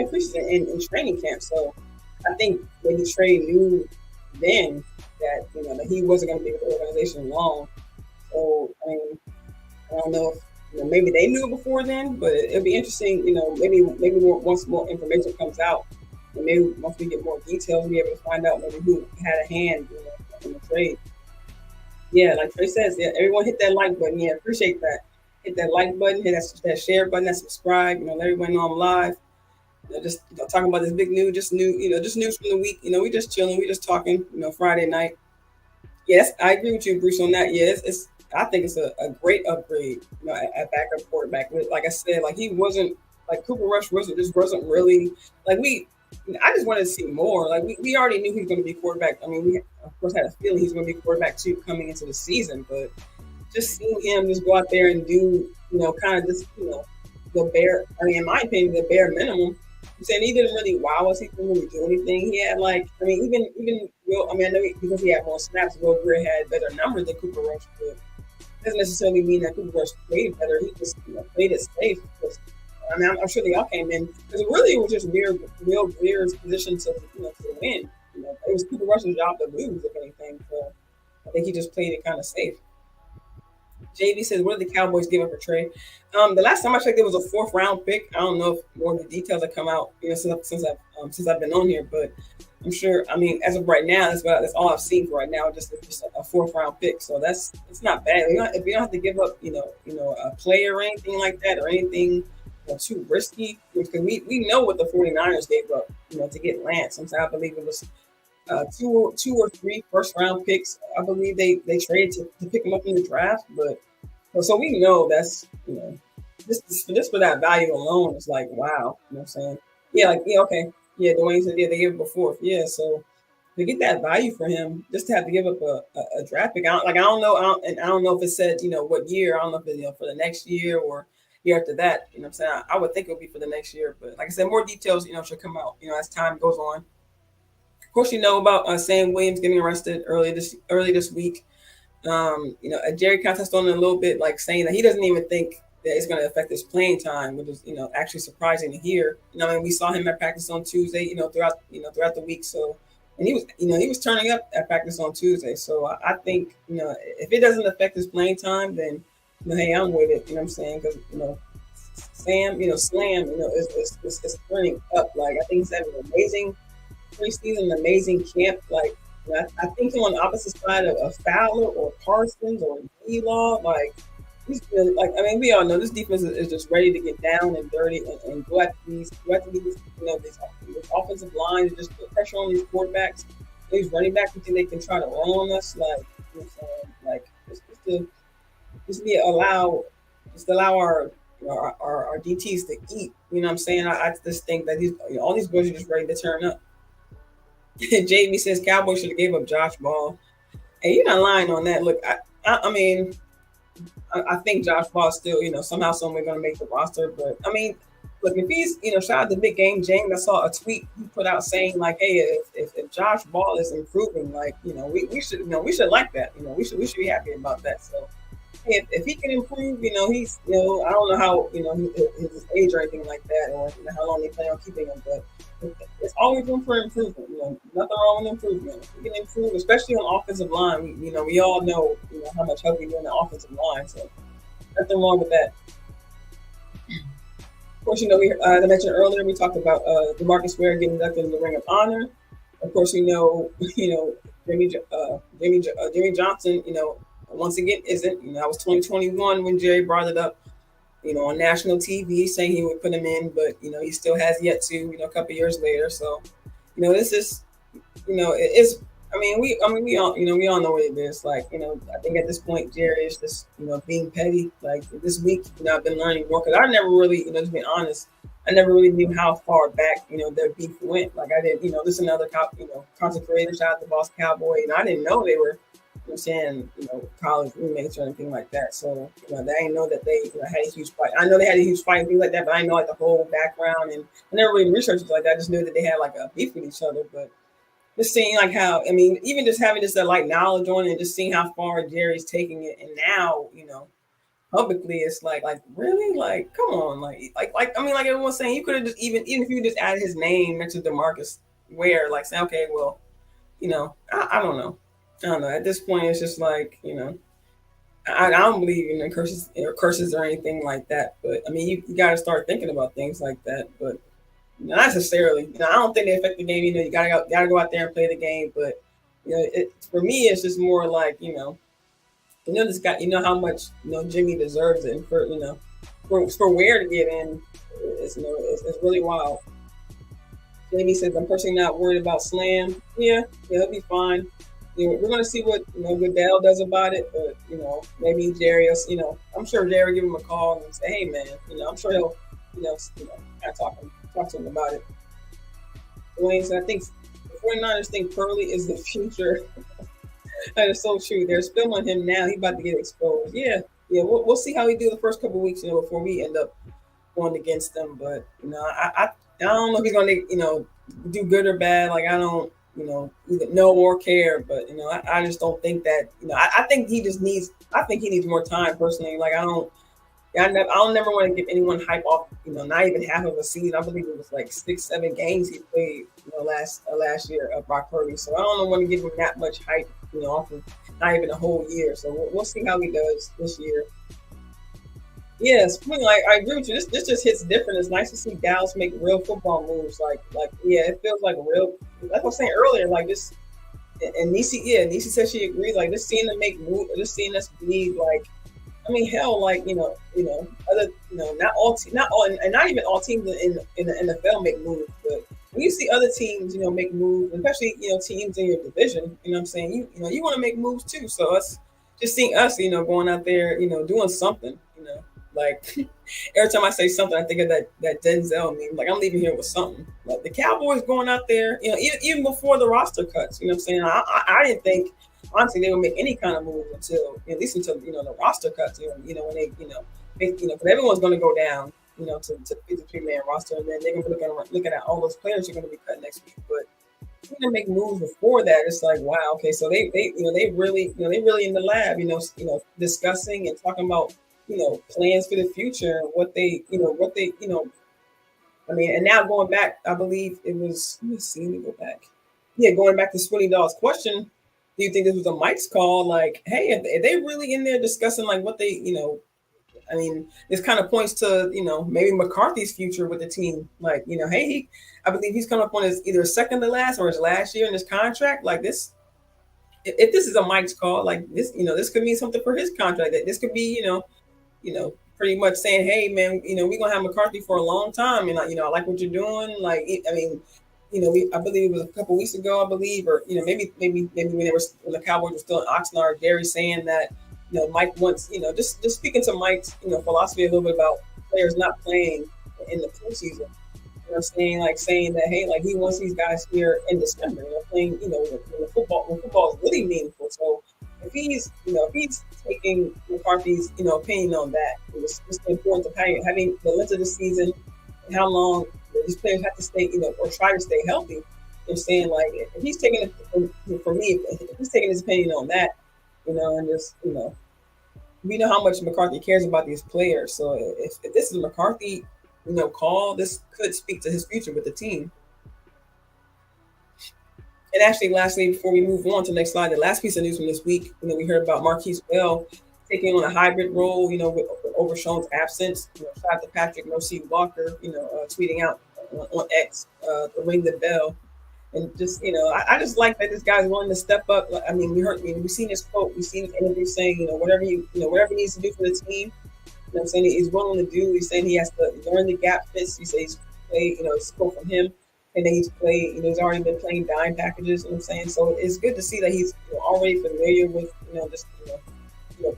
preseason, in training camp. So I think maybe Trey knew then that that he wasn't going to be with the organization long. So I mean, I don't know if maybe they knew before then, but it'll be interesting. Maybe once more information comes out, and maybe once we get more details, we'll be able to find out maybe who had a hand in the trade. Yeah, like Trey says, yeah, everyone hit that like button. Yeah, appreciate that. Hit that like button, hit that share button, that subscribe. Let everyone know I'm live. Just talking about this big news, just news from the week. We just chilling, we just talking. Friday night. Yes, I agree with you, Bruce, on that. Yes, I think it's a great upgrade, at backup quarterback. Like I said, like he wasn't like Cooper Rush wasn't really like I just wanted to see more. Like we already knew he was going to be quarterback. I mean, we of course had a feeling he's going to be quarterback too coming into the season, but just seeing him just go out there and do, kind of just, the bare, I mean, in my opinion, the bare minimum. I'm saying he didn't really wow us. He didn't really do anything. He had like, I mean, even Will. I mean, I know because he had more snaps, Will Greer had better numbers than Cooper Rush, but doesn't necessarily mean that Cooper Rush played better. He just played it safe. Because, I mean, I'm sure they all came in because really it was just Will Greer's position to to win. It was Cooper Rush's job to lose, if anything. So I think he just played it kind of safe. JB says, "What did the Cowboys give up for Trey?" The last time I checked, it was a fourth round pick. I don't know if more of the details have come out, since I've been on here, but I'm sure. I mean, as of right now, that's all I've seen for right now. Just a fourth round pick, so it's not bad. If you don't have to give up, a player or anything like that, or anything too risky, because we know what the 49ers gave up, to get Lance. I believe it was two or three first round picks. I believe they traded to pick him up in the draft, but so we know that's just for that value alone, it's like wow, you know what I'm saying? Yeah, like yeah, okay, yeah. Dwayne said they gave up a fourth, yeah. So to get that value for him, just to have to give up a draft pick, I don't know, I don't know if it said what year. I don't know if it's for the next year or year after that. You know what I'm saying? I would think it would be for the next year, but like I said, more details should come out as time goes on. Of course, about Sam Williams getting arrested early this week. Jerry kind of touched on it a little bit, like saying that he doesn't even think that it's going to affect his playing time, which is actually surprising to hear. I mean, we saw him at practice on Tuesday, throughout the week. So, and he was turning up at practice on Tuesday. So I think if it doesn't affect his playing time, then hey, I'm with it. You know what I'm saying? Because Slam, is turning up. Like I think he's having an amazing preseason, amazing camp. Like I think him on the opposite side of Fowler or Parsons or D-Law, like he's really like. I mean, we all know this defense is just ready to get down and dirty and go after these these offensive lines and just put pressure on these quarterbacks. These running backs, you think they can try to run on us? Like, like just allow our DTs to eat. You know what I'm saying? I just think that all these boys are just ready to turn up. Jamie says Cowboys should have gave up Josh Ball. And you're not lying on that. Look, I mean, I think Josh Ball is still, somehow, somewhere going to make the roster. But I mean, look, if he's, shout out to Big Game James. I saw a tweet he put out saying like, hey, if Josh Ball is improving, like, we should, we should like that. We should be happy about that. So if he can improve, he's, I don't know how, his age or anything like that, or how long they plan on keeping him, but it's always room for improvement. Nothing wrong with improvement. We can improve, especially on offensive line. We all know, how much help we do on the offensive line. So nothing wrong with that. Of course, we as I mentioned earlier, we talked about DeMarcus Ware getting inducted in the Ring of Honor. Of course, Jimmy Johnson, once again isn't. That was 2021 when Jerry brought it up. On national TV, saying he would put him in, but he still has yet to. A couple years later, so this is, it's. I mean, we all, we all know what it is. Like, I think at this point, Jerry is just, being petty. Like this week, I've been learning more because I never really, to be honest, I never really knew how far back, their beef went. Like I did, this is another, content creator, shout out to Boss Cowboy, and I didn't know they were. Saying, college roommates or anything like that. So, I didn't know that they had a huge fight. I know they had a huge fight and things like that, but I didn't know like the whole background, and I never really researched it like that. I just knew that they had like a beef with each other. But just seeing like how, I mean, even just having this like knowledge on it and just seeing how far Jerry's taking it, and now, publicly, it's like really, like, come on, like I mean, like everyone's saying, you could have just even if you just added his name next to DeMarcus Ware, like say, okay, well, I don't know. I don't know. At this point, it's just like, I don't believe in curses or anything like that. But I mean, you got to start thinking about things like that. But not necessarily. I don't think they affect the game. You gotta go out there and play the game. But for me, it's just more like this guy. How much Jimmy deserves it, and for Ware to get in, it's really wild. Jamie says, I'm personally not worried about Slam. Yeah, he'll be fine. We're going to see what Goodell does about it, but maybe Jerry, I'm sure Jerry will give him a call and say, hey man, I'm sure he'll, talk to him about it. Dwayne said, I think the 49ers think Purley is the future. That is so true. There's film on him now. He about to get exposed. Yeah, yeah. We'll see how he do the first couple of weeks, before we end up going against them. But I don't know if he's going to do good or bad. Like I don't either know or care. But I just don't think that I think he just needs. I think he needs more time personally. Like I don't. Yeah, I don't never want to give anyone hype off. Not even half of a season. I believe it was like 6, 7 games he played. Last year of Brock Purdy. So I don't want to give him that much hype. Off of not even a whole year. So we'll see how he does this year. Yes, I agree with you. This just hits different. It's nice to see Dallas make real football moves. Like yeah, it feels like real. Like I was saying earlier, like this. And Nisi said she agrees. Like just seeing them make moves, just seeing us bleed. Like I mean, hell, like other, not all, not all, and not even all teams in the NFL make moves. But when you see other teams, make moves, especially teams in your division, what I'm saying, you want to make moves too. So us, just seeing us, going out there, doing something, like every time I say something, I think of that Denzel meme. Like I'm leaving here with something. Like the Cowboys going out there, even before the roster cuts. You know what I'm saying? I didn't think honestly they would make any kind of move until at least until the roster cuts. When because everyone's going to go down. To 53-man roster, and then they're going to be looking at all those players are going to be cut next week. But to make moves before that, it's like wow, okay, so they really in the lab, discussing and talking about plans for the future, I mean, and now going back, I believe it was. Let me go back. Yeah, going back to Sweeney Dawes' question, do you think this was a Mike's call? Like, hey, if they really in there discussing like what I mean, this kind of points to maybe McCarthy's future with the team. Like, hey, I believe he's coming up on his either second to last or his last year in his contract. Like this, if this is a Mike's call, like this, this could mean something for his contract. That this could be, pretty much saying, hey, man, we're gonna have McCarthy for a long time, and I like what you're doing. Like, I mean, I believe it was a couple weeks ago, I believe, or maybe when the Cowboys were still in Oxnard, Gary saying that Mike wants, just speaking to Mike's philosophy a little bit about players not playing in the preseason. I'm saying, like saying that, hey, like he wants these guys here in December, playing, when football is really meaningful. So if he's taking McCarthy's, opinion on that, it's the importance of having the length of the season and how long these players have to stay, or try to stay healthy. I'm saying, like, if he's taking it, for me, if he's taking his opinion on that, and just, we know how much McCarthy cares about these players. So if this is McCarthy, call, this could speak to his future with the team. And actually, lastly, before we move on to the next slide, the last piece of news from this week, we heard about Marquise Bell taking on a hybrid role, with Overshown's absence. Shout out to Patrick Mercy Walker, tweeting out on X, to ring the bell. And just, I just like that this guy's willing to step up. I mean, we've seen his quote, we've seen his interview saying, whatever he needs to do for the team, I'm saying he's willing to do. He's saying he has to learn the gap fits. He says he's played, it's quote from him. And then he's played, he's already been playing dime packages, I'm saying. So it's good to see that he's already familiar with, just,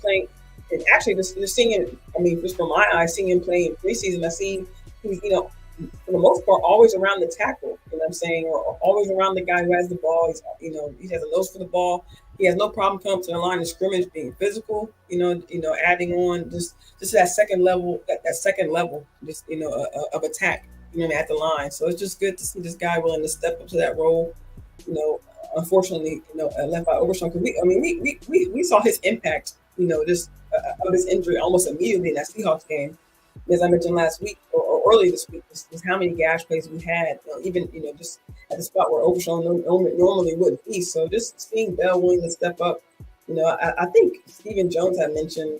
playing. And actually, just seeing him, I mean, just from my eyes, seeing him playing preseason, I see he's, for the most part, always around the tackle, I'm saying, or always around the guy who has the ball. He's, he has a nose for the ball. He has no problem coming to the line of scrimmage, being physical, adding on just that second level, just, of attack, at the line. So it's just good to see this guy willing to step up to that role. Unfortunately, left by Overshown, because we saw his impact, just of his injury almost immediately in that Seahawks game. As I mentioned last week or earlier this week, just how many gash plays we had, even just at the spot where Overshown normally wouldn't be. So just seeing Bell willing to step up, I think Stephen Jones had mentioned,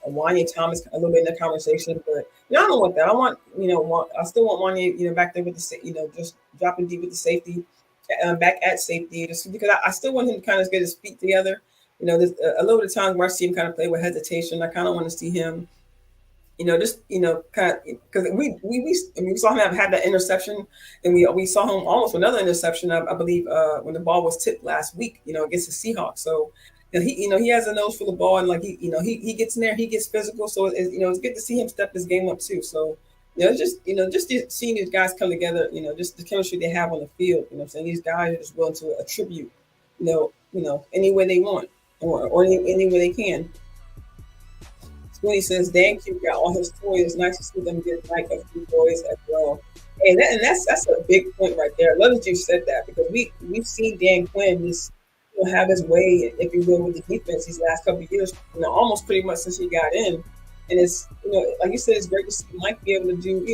Wanya Thomas a little bit in the conversation, but I don't want that. I want, I still want Wanya, back there with the, just dropping deep with the safety, back at safety, just because I still want him to kind of get his feet together. There's a little bit of times where I see him kind of play with hesitation. I kind of want to see him. Kind of because we saw him have that interception, and we saw him almost with another interception, I believe, when the ball was tipped last week, against the Seahawks. So he has a nose for the ball, and like he gets in there, he gets physical. So it's good to see him step his game up too. So just seeing these guys come together, just the chemistry they have on the field. I'm saying these guys are just willing to attribute, any way they want or any way they can. Sweeney says Dan Q got all his toys. It's nice to see them give Mike a few toys as well. And that's a big point right there. I love that you said that because we've seen Dan Quinn just have his way, if you will, with the defense these last couple of years. Almost pretty much since he got in. And it's like you said, it's great to see Mike be able to do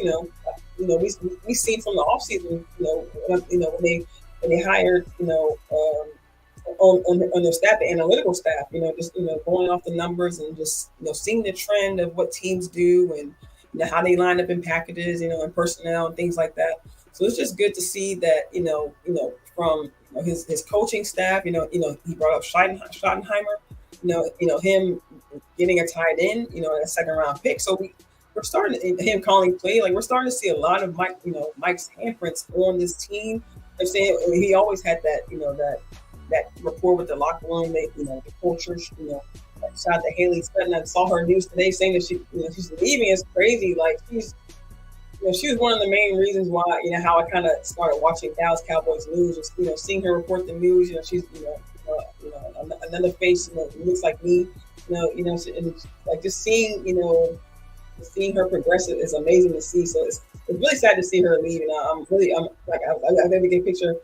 we seen from the offseason when they hired on their staff, the analytical staff, just going off the numbers and just seeing the trend of what teams do and how they line up in packages, and personnel and things like that. So it's just good to see that from his coaching staff, he brought up Schottenheimer, him getting a tight end, a second round pick. So we're starting him calling play. Like we're starting to see a lot of Mike's handprints on this team. I'm saying he always had that rapport with the locker room, the culture. Shout out to Haley Sutton. I saw her news today saying that she's leaving. It's crazy. Like she was one of the main reasons why how I kind of started watching Dallas Cowboys news. Just seeing her report the news. She's another face. Looks like me. And like just seeing her progress is amazing to see. So it's really sad to see her leave. And I maybe get a picture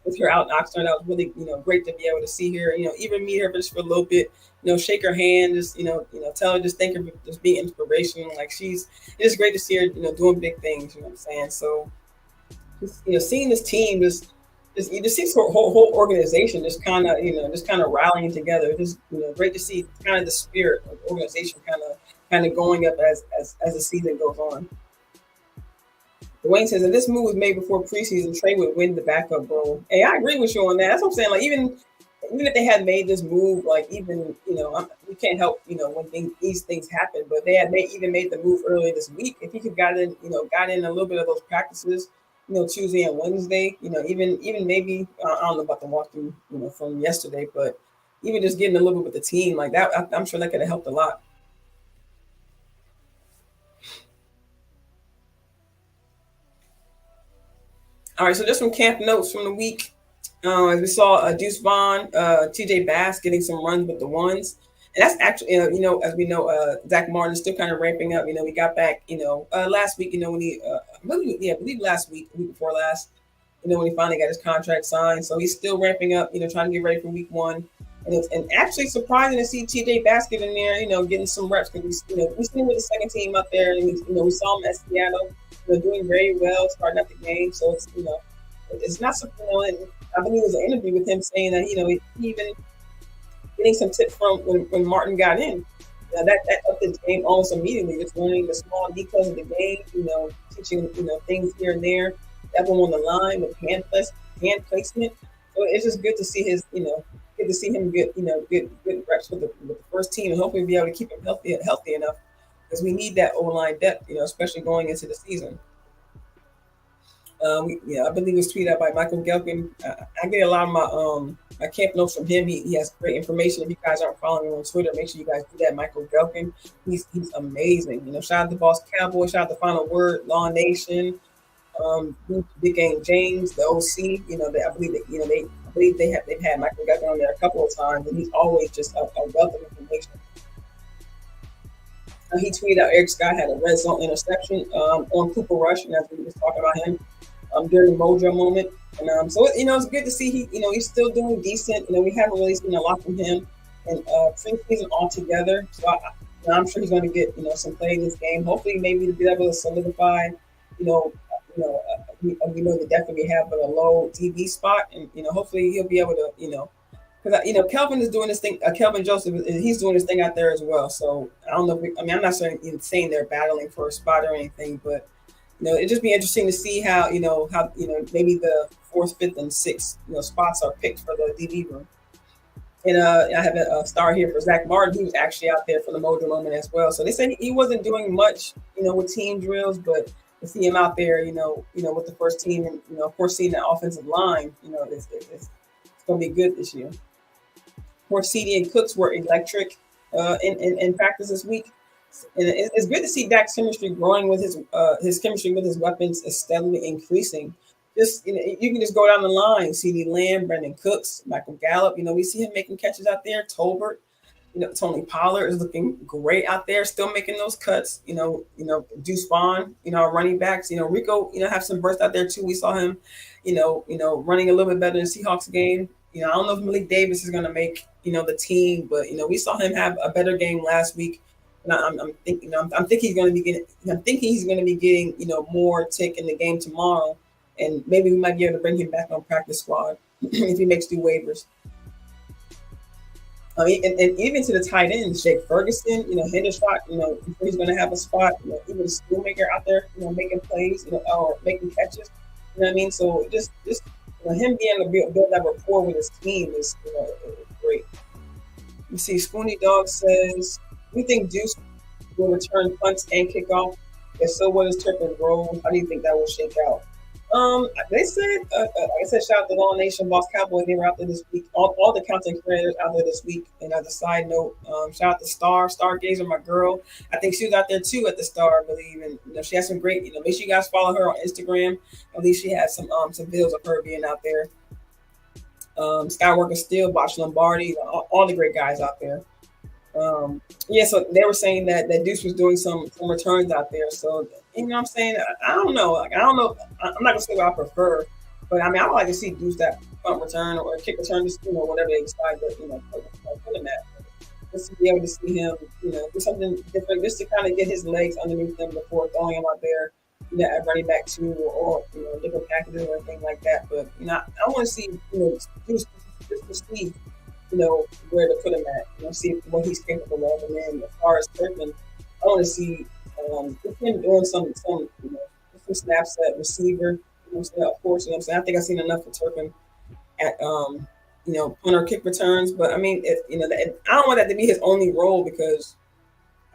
with her out in Oxnard. That was really great to be able to see her. Even meet her just for a little bit. Shake her hand. Just tell her, just thank her, just be inspirational. Like it's great to see her doing big things. You know what I'm saying? So just seeing this team you just see her whole organization just kind of rallying together. Just great to see kind of the spirit of the organization kind of going up as the season goes on. Dwayne says, if this move was made before preseason, Trey would win the backup role. Hey, I agree with you on that. That's what I'm saying. Like even if they had made this move, like even we can't help when these things happen, but they had made the move earlier this week. If he could got in a little bit of those practices, Tuesday and Wednesday, even maybe I don't know about the walkthrough, from yesterday, but even just getting a little bit with the team like that, I'm sure that could have helped a lot. All right, so just some camp notes from the week. As we saw, Deuce Vaughn, TJ Bass getting some runs with the ones. And that's actually, as we know, Zach Martin is still kind of ramping up. We got back, last week, when he, I believe last week, the week before last, when he finally got his contract signed. So he's still ramping up, trying to get ready for week one. And actually surprising to see TJ Bass get in there, getting some reps because we seen him with the second team up there, and we saw him at Seattle, doing very well, starting up the game. So it's it's not something. And I believe there was an interview with him saying that he even getting some tips from when Martin got in. That upped his game almost immediately. Just learning the small details of the game. Teaching things here and there. That one on the line with hand placement. So it's just good to see good to see him get good reps with the first team, and hopefully be able to keep him healthy enough because we need that O-line depth, especially going into the season. I believe it was tweeted out by Michael Gelkin. I get a lot of my camp notes from him. He has great information. If you guys aren't following him on Twitter, make sure you guys do that. Michael Gelkin, he's amazing. Shout out to Boss Cowboy, shout out to Final Word, Law Nation, Big Game James, the OC. I believe they've had Michael Gelkin on there a couple of times, and he's always just a wealth of information. He tweeted out Eric Scott had a red zone interception on Cooper Rush, and as we was talking about him during the Mojo moment. And so it's good to see he's still doing decent. We haven't really seen a lot from him and preseason altogether. So I'm sure he's going to get some play in this game. Hopefully, maybe to be able to solidify. We know the depth that we have, but a low DB spot, and hopefully he'll be able to because Kelvin is doing this thing. Kelvin Joseph, he's doing this thing out there as well. So I don't know. I'm not saying they're battling for a spot or anything, but it'd just be interesting to see how maybe the 4th, 5th, and 6th spots are picked for the DB room. And I have a star here for Zach Martin. He was actually out there for the Mojo moment as well. So they said he wasn't doing much, with team drills, but to see him out there, with the first team, and of course seeing the offensive line, it's going to be good this year. Of course, CD and Cooks were electric in practice this week. And it's good to see Dak's chemistry growing with his chemistry with his weapons is steadily increasing. just you can just go down the line. C.D. Lamb, Brandon Cooks, Michael Gallup. We see him making catches out there. Tolbert. Tony Pollard is looking great out there, still making those cuts. Deuce Vaughn, our running backs. Rico, have some bursts out there too. We saw him, running a little bit better in the Seahawks game. I don't know if Malik Davis is going to make, the team, but we saw him have a better game last week. And I'm thinking, I'm thinking he's going to be getting, I'm thinking he's going to be getting, more tick in the game tomorrow, and maybe we might be able to bring him back on practice squad if he makes two waivers. And even to the tight ends, Jake Ferguson, Hendershot, he's going to have a spot. Even Schoolmaker out there, making plays, or making catches. You know what I mean? So just him being able to build that rapport with his team is great. You see, Spoony Dog says, we think Deuce will return punts and kickoff. If so, what is Turpin's role? How do you think that will shake out? They said, like I said, shout out to All Nation Boss Cowboy. They were out there this week. All the content creators out there this week. And as a side note, shout out to Stargazer, my girl. I think she was out there too at the Star, I believe. And she has some great. Make sure you guys follow her on Instagram. At least she has some videos of her being out there. Skywalker Steel, Bosch Lombardi, all the great guys out there. So they were saying that Deuce was doing some returns out there. So you know what I'm saying? I don't know. I don't know. I'm not gonna say what I prefer, but I would like to see Deuce that punt return or kick return, just whatever they decide to put him at. Just to be able to see him, do something different, just to kind of get his legs underneath him before throwing him out there, at running back two or different packages or anything like that. But I want to see Deuce just to see where to put him at, see what he's capable of. And then as far as Turpin, I want to see him doing some snaps at receiver. Of course, I'm saying I think I've seen enough for Turpin at punter kick returns. But I mean, I don't want that to be his only role because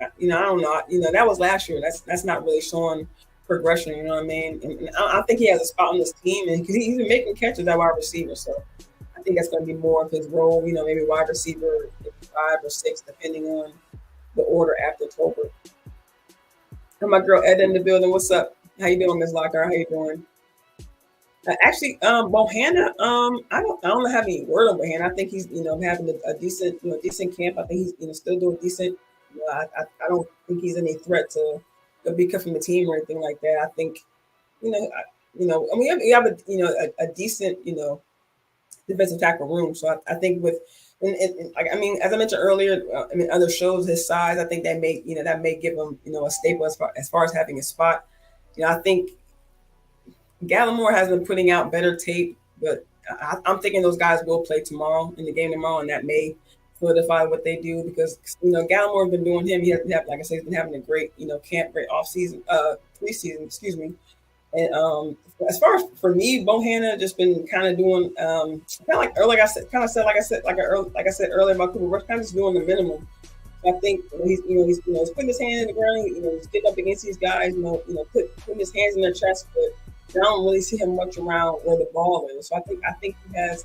I don't know. That was last year. That's not really showing progression. You know what I mean? And I think he has a spot on this team, and because he's been making catches at wide receiver, so I think that's going to be more of his role. Maybe wide receiver 5 or 6, depending on the order after Tolbert. And my girl Ed in the building. What's up? How you doing, Ms. Lockhart? How you doing? Bohanna. I don't have any word on Bohanna. I think he's having a decent camp. I think he's still doing decent. I don't think he's any threat to be cut from the team or anything like that. I think we have a decent defensive tackle room. So I think with as I mentioned earlier, other shows his size, I think that may give him a staple as far as having a spot. I think Gallimore has been putting out better tape, but I'm thinking those guys will play tomorrow in the game tomorrow, and that may solidify what they do because Gallimore has been doing him. He has been like I said, he's been having a great camp, great off season, preseason, excuse me. And as far as for me, Bohanna just been kind of doing kind of like earlier. Like I said earlier about Cooper Rush, kind of just doing the minimum. I think he's putting his hand in the ground. He's getting up against these guys. Putting his hands in their chest, but I don't really see him much around where the ball is. So I think he has.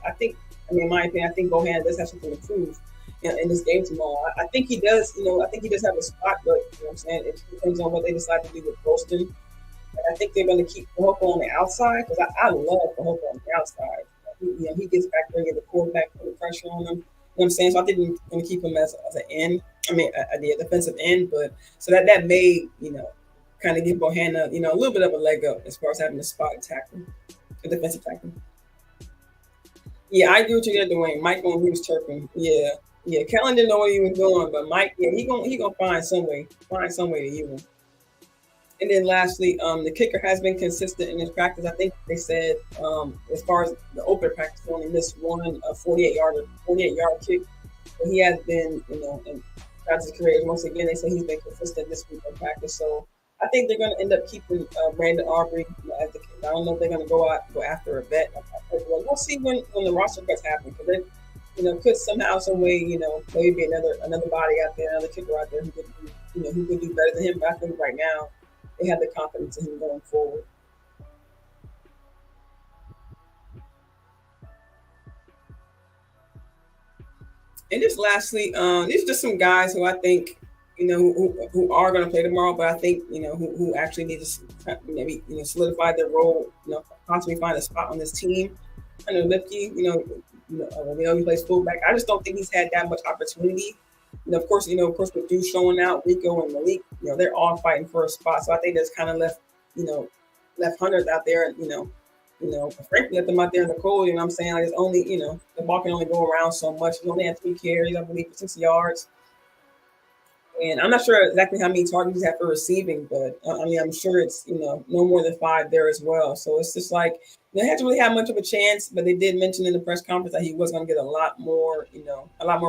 In my opinion, I think Bohanna does have something to prove in this game tomorrow. I think he does. I think he does have a spot, but what I'm saying, it depends on what they decide to do with Golston. I think they're going to keep Fahoko on the outside because I love Fahoko on the outside. He gets back there, get the quarterback, put the pressure on him. You know what I'm saying? So I think they're going to keep him as an end. The defensive end, but so that may kind of give Bohanna a little bit of a leg up as far as having a spot tackle, a defensive tackle. Yeah, I agree with you there, Dwayne. Mike gonna use Turpin. Yeah. Kellen didn't know what he was doing, but Mike, he gonna find some way to use him. And then lastly, the kicker has been consistent in his practice. I think they said as far as the open practice, he only missed one 48-yard kick. But he has been, in practice career. Once again, they say he's been consistent this week in practice. So I think they're going to end up keeping Brandon Aubrey as the kicker. I don't know if they're going to go after a vet. We'll see when the roster cuts happen because they, could somehow, some way, maybe another body out there, another kicker out there who could do better than him. But I think right now, they have the confidence in him going forward. And just lastly, these are just some guys who I think who are going to play tomorrow, but I think who actually need to maybe solidify their role, possibly find a spot on this team. I know Lipke, we know he plays fullback. I just don't think he's had that much opportunity. Of course, with Duke showing out, Rico and Malik, they're all fighting for a spot. So I think that's kind of you know, left Hunters out there, and frankly, let them out there in the cold. You know what I'm saying? Like it's only, the ball can only go around so much. He only had 3 carries, I believe, for 6 yards. And I'm not sure exactly how many targets he had for receiving, but I mean, I'm sure it's no more than 5 there as well. So it's just like they hasn't really had much of a chance, but they did mention in the press conference that he was going to get a lot more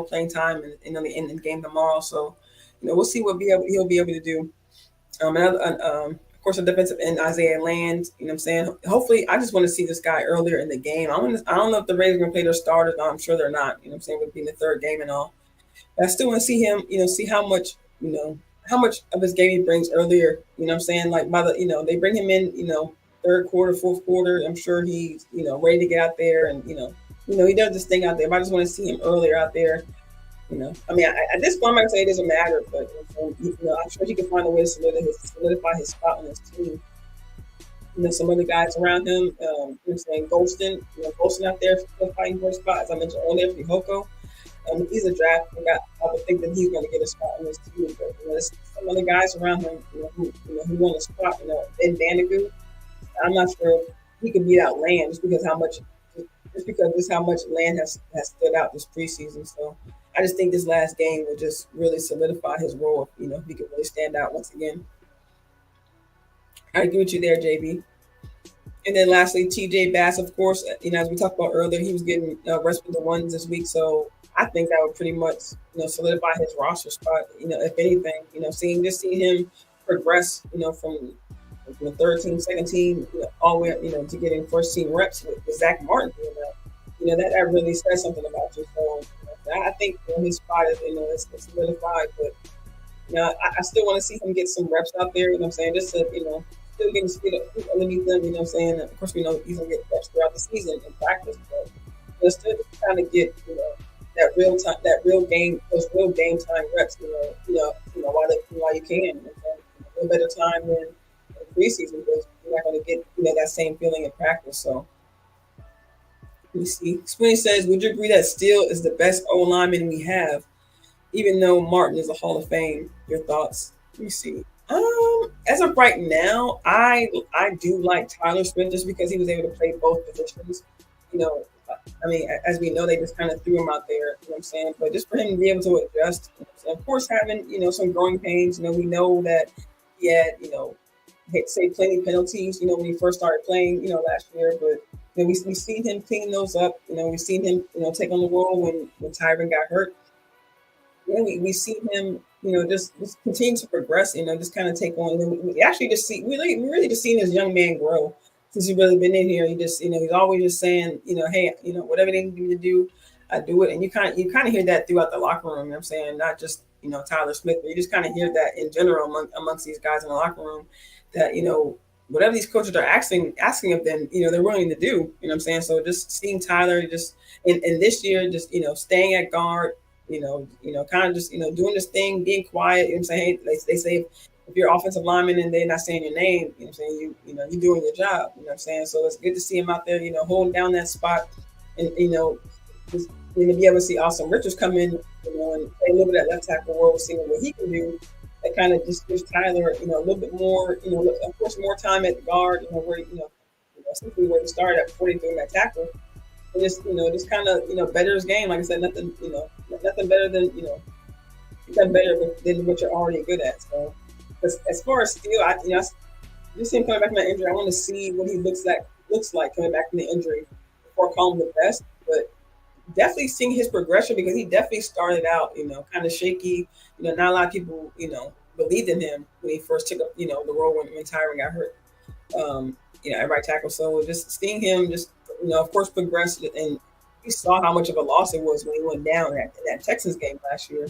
playing time in the game tomorrow. So we'll see what he'll be able to do. Of course, the defensive end Isaiah Land. You know what I'm saying? Hopefully, I just want to see this guy earlier in the game. I don't know if the Raiders are going to play their starters. I'm sure they're not. You know what I'm saying? With being the third game and all. But I still want to see him, see how much of his game he brings earlier. You know what I'm saying? Like by the, they bring him in, third quarter, fourth quarter. I'm sure he's, ready to get out there and, he does this thing out there. But I just want to see him earlier out there. I mean, at this point, I'm not gonna say it doesn't matter, but I'm sure he can find a way to solidify his spot on his team. Some other guys around him, saying Golston out there fighting for a spot, as I mentioned earlier, for Hoko. He's a draft. I would think that he's going to get a spot on this team. But there's some other guys around him, who want a spot. Ben Vandergoo. I'm not sure if he can beat out Land just because how much Land has stood out this preseason. So I just think this last game will just really solidify his role. If he can really stand out once again. I agree with you there, JB. And then lastly, TJ Bass, of course, as we talked about earlier, he was getting rest with the ones this week. So I think that would pretty much, solidify his roster spot. If anything, seeing him progress, from the third team, second team, all the way up, to getting first team reps with Zach Martin doing that. That really says something about you. So I think his spot is solidified. But I still want to see him get some reps out there. You know what I'm saying? Just to still getting speed underneath them. You know what I'm saying? Of course, we know he's gonna get reps throughout the season in practice, but still kind of get that real time, those real game time reps. While you can, no better time than preseason because you're not going to get that same feeling in practice. So let me see. Sweeney says, "Would you agree that Steele is the best O lineman we have, even though Martin is a Hall of Fame?" Your thoughts? Let me see. As of right now, I do like Tyler Smith just because he was able to play both positions. I mean, as we know, they just kind of threw him out there. You know what I'm saying? But just for him to be able to adjust, of course, having some growing pains. We know that he had say plenty penalties. When he first started playing, last year. But we've seen him clean those up. We've seen him take on the role when Tyron got hurt. We've seen him, just continue to progress. Just kind of take on. We actually just we really just seen this young man grow since he's really been in here. He just, he's always just saying, hey, whatever they need me to do, I do it. And you kind of hear that throughout the locker room. You know what I'm saying? Not just, Tyler Smith, but you just kind of hear that in general amongst these guys in the locker room that, whatever these coaches are asking of them, they're willing to do. You know what I'm saying? So just seeing Tyler just in this year, just, staying at guard, kind of just, doing this thing, being quiet. You know what I'm saying? Hey, they say if you're offensive lineman and they're not saying your name, you know what I'm saying, you're doing your job. You know what I'm saying? So it's good to see him out there, holding down that spot and, just to be able to see Austin Richards come in, and play a little bit of that left tackle role, seeing what he can do. That kind of just gives Tyler, a little bit more, of course, more time at the guard, where, simply where he started at 43 in that tackle. And just kind of, better his game. Like I said, nothing better than, nothing better than what you're already good at. So, as far as Steele, just him coming back from that injury, I want to see what he looks like coming back from the injury before calling him the best. But definitely seeing his progression because he definitely started out, kind of shaky. Not a lot of people, believed in him when he first took up, the role when Tyron got hurt. At right tackle. So just seeing him just, of course, progress, and we saw how much of a loss it was when he went down in that Texans game last year.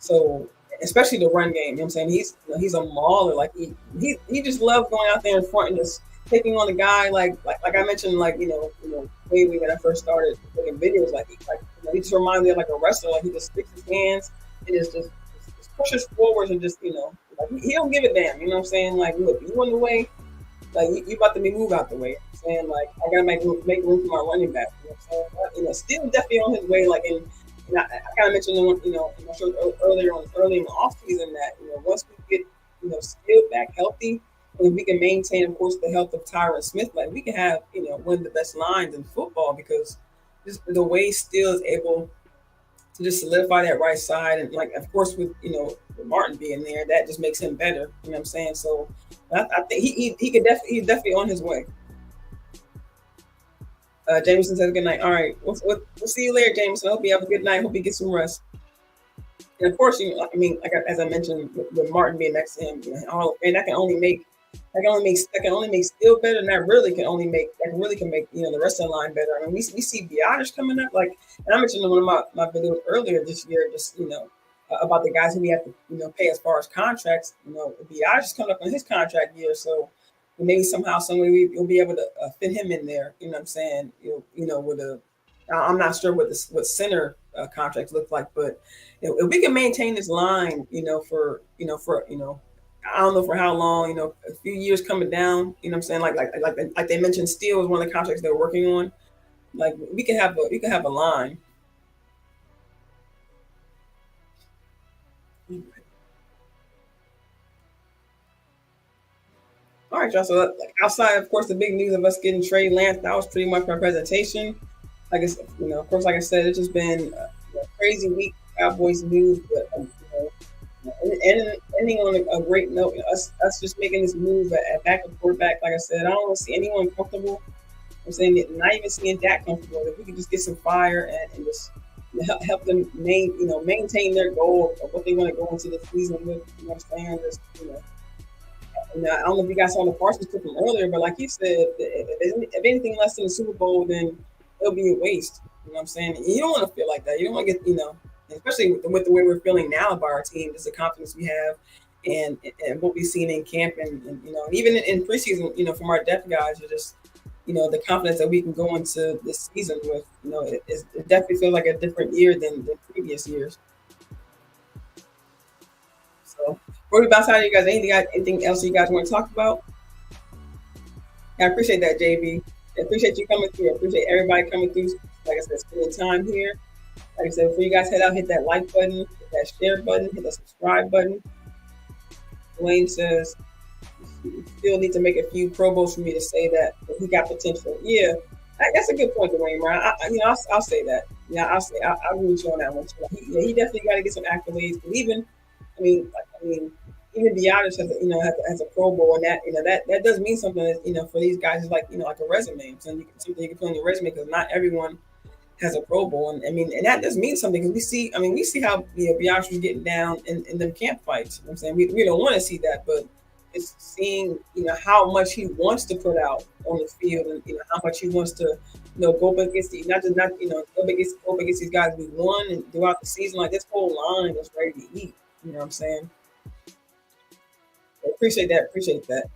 So especially the run game, you know what I'm saying? He's a mauler. Like he just loves going out there in front and just taking on a guy like I mentioned, way when I first started looking videos, he just reminds me of like a wrestler. Like he just sticks his hands and just push us forwards and just like he don't give a damn. You know what I'm saying? Like, look, you on the way. Like you about to be moved out the way. I'm saying like I gotta make room for my running back. You know what I'm saying? Still definitely on his way. Like I kind of mentioned in my show early in the off season that once we get still back healthy, and we can maintain, of course, the health of Tyron Smith, like we can have one of the best lines in football because just the way Steele is able to just solidify that right side, and like of course with Martin being there, that just makes him better. You know what I'm saying? So I think he could he's definitely on his way. Jameson says good night. All right, we'll see you later, Jameson. I hope you have a good night. Hope you get some rest. And of course, I mean, like as I mentioned, with Martin being next to him, and that can only make Steele better, and that really can make the rest of the line better. I mean, we see Biotish coming up, like, and I mentioned in one of my videos earlier this year, just about the guys who we have to pay as far as contracts. Biotish is coming up on his contract year, so maybe somehow, some way we'll be able to fit him in there. You know what I'm saying? With a I'm not sure what center contracts look like, but if we can maintain this line, for I don't know for how long, a few years coming down, you know what I'm saying? Like they mentioned, Steel is one of the contracts they're working on. Like we can have a line. All right, y'all. So like, outside, of course, the big news of us getting Trey Lance, that was pretty much my presentation. Like I said, of course, like I said, it's just been a crazy week, Cowboys news, but ending on a great note. Us just making this move at backup quarterback. Like I said, I don't want to see anyone comfortable. I'm saying that not even seeing that comfortable. If we could just get some fire and just help them maintain their goal of what they want to go into the season with. You know what I'm saying? Just I don't know if you guys saw the Parsons clip from earlier, but like he said, if anything less than the Super Bowl, then it'll be a waste. You know what I'm saying? And you don't want to feel like that. You don't want to get especially with the way we're feeling now about our team, just the confidence we have, and what we've seen in camp, and even in preseason, from our depth guys, are just the confidence that we can go into this season with. It definitely feels like a different year than previous years. So, what about side of you guys? Anything else you guys want to talk about? I appreciate that, JB. I appreciate you coming through. I appreciate everybody coming through. Like I said, spending time here. Like I said, before you guys head out, hit that like button, hit that share button, hit that subscribe button. Dwayne says, you still need to make a few Pro Bowls for me to say that he got potential. Yeah, that's a good point, Dwayne. Right? I'll say that. Yeah, I'll agree with you on that one too. He definitely got to get some accolades. But even Biotish has a Pro Bowl, and that does mean something. For these guys, it's like a resume, something you can put on your resume, because not everyone has a Pro Bowl, and that does mean something, because we see how Biotish was getting down in them camp fights. You know what I'm saying, we don't want to see that, but it's seeing how much he wants to put out on the field, and how much he wants to go up against go up against these guys we won, and throughout the season, like this whole line is ready to eat. You know what I'm saying? I appreciate that. Appreciate that.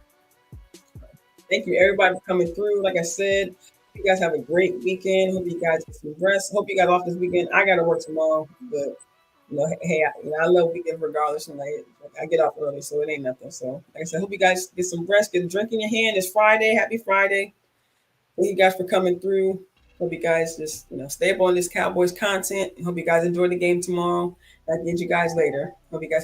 Thank you, everybody, for coming through. Like I said, you guys have a great weekend. Hope you guys get some rest. Hope you guys off this weekend. I got to work tomorrow, but hey, I love weekends regardless. And I get off early, so it ain't nothing. So, like I said, hope you guys get some rest. Get a drink in your hand. It's Friday. Happy Friday. Thank you guys for coming through. Hope you guys just stay up on this Cowboys content. Hope you guys enjoy the game tomorrow. I'll get you guys later. Hope you guys.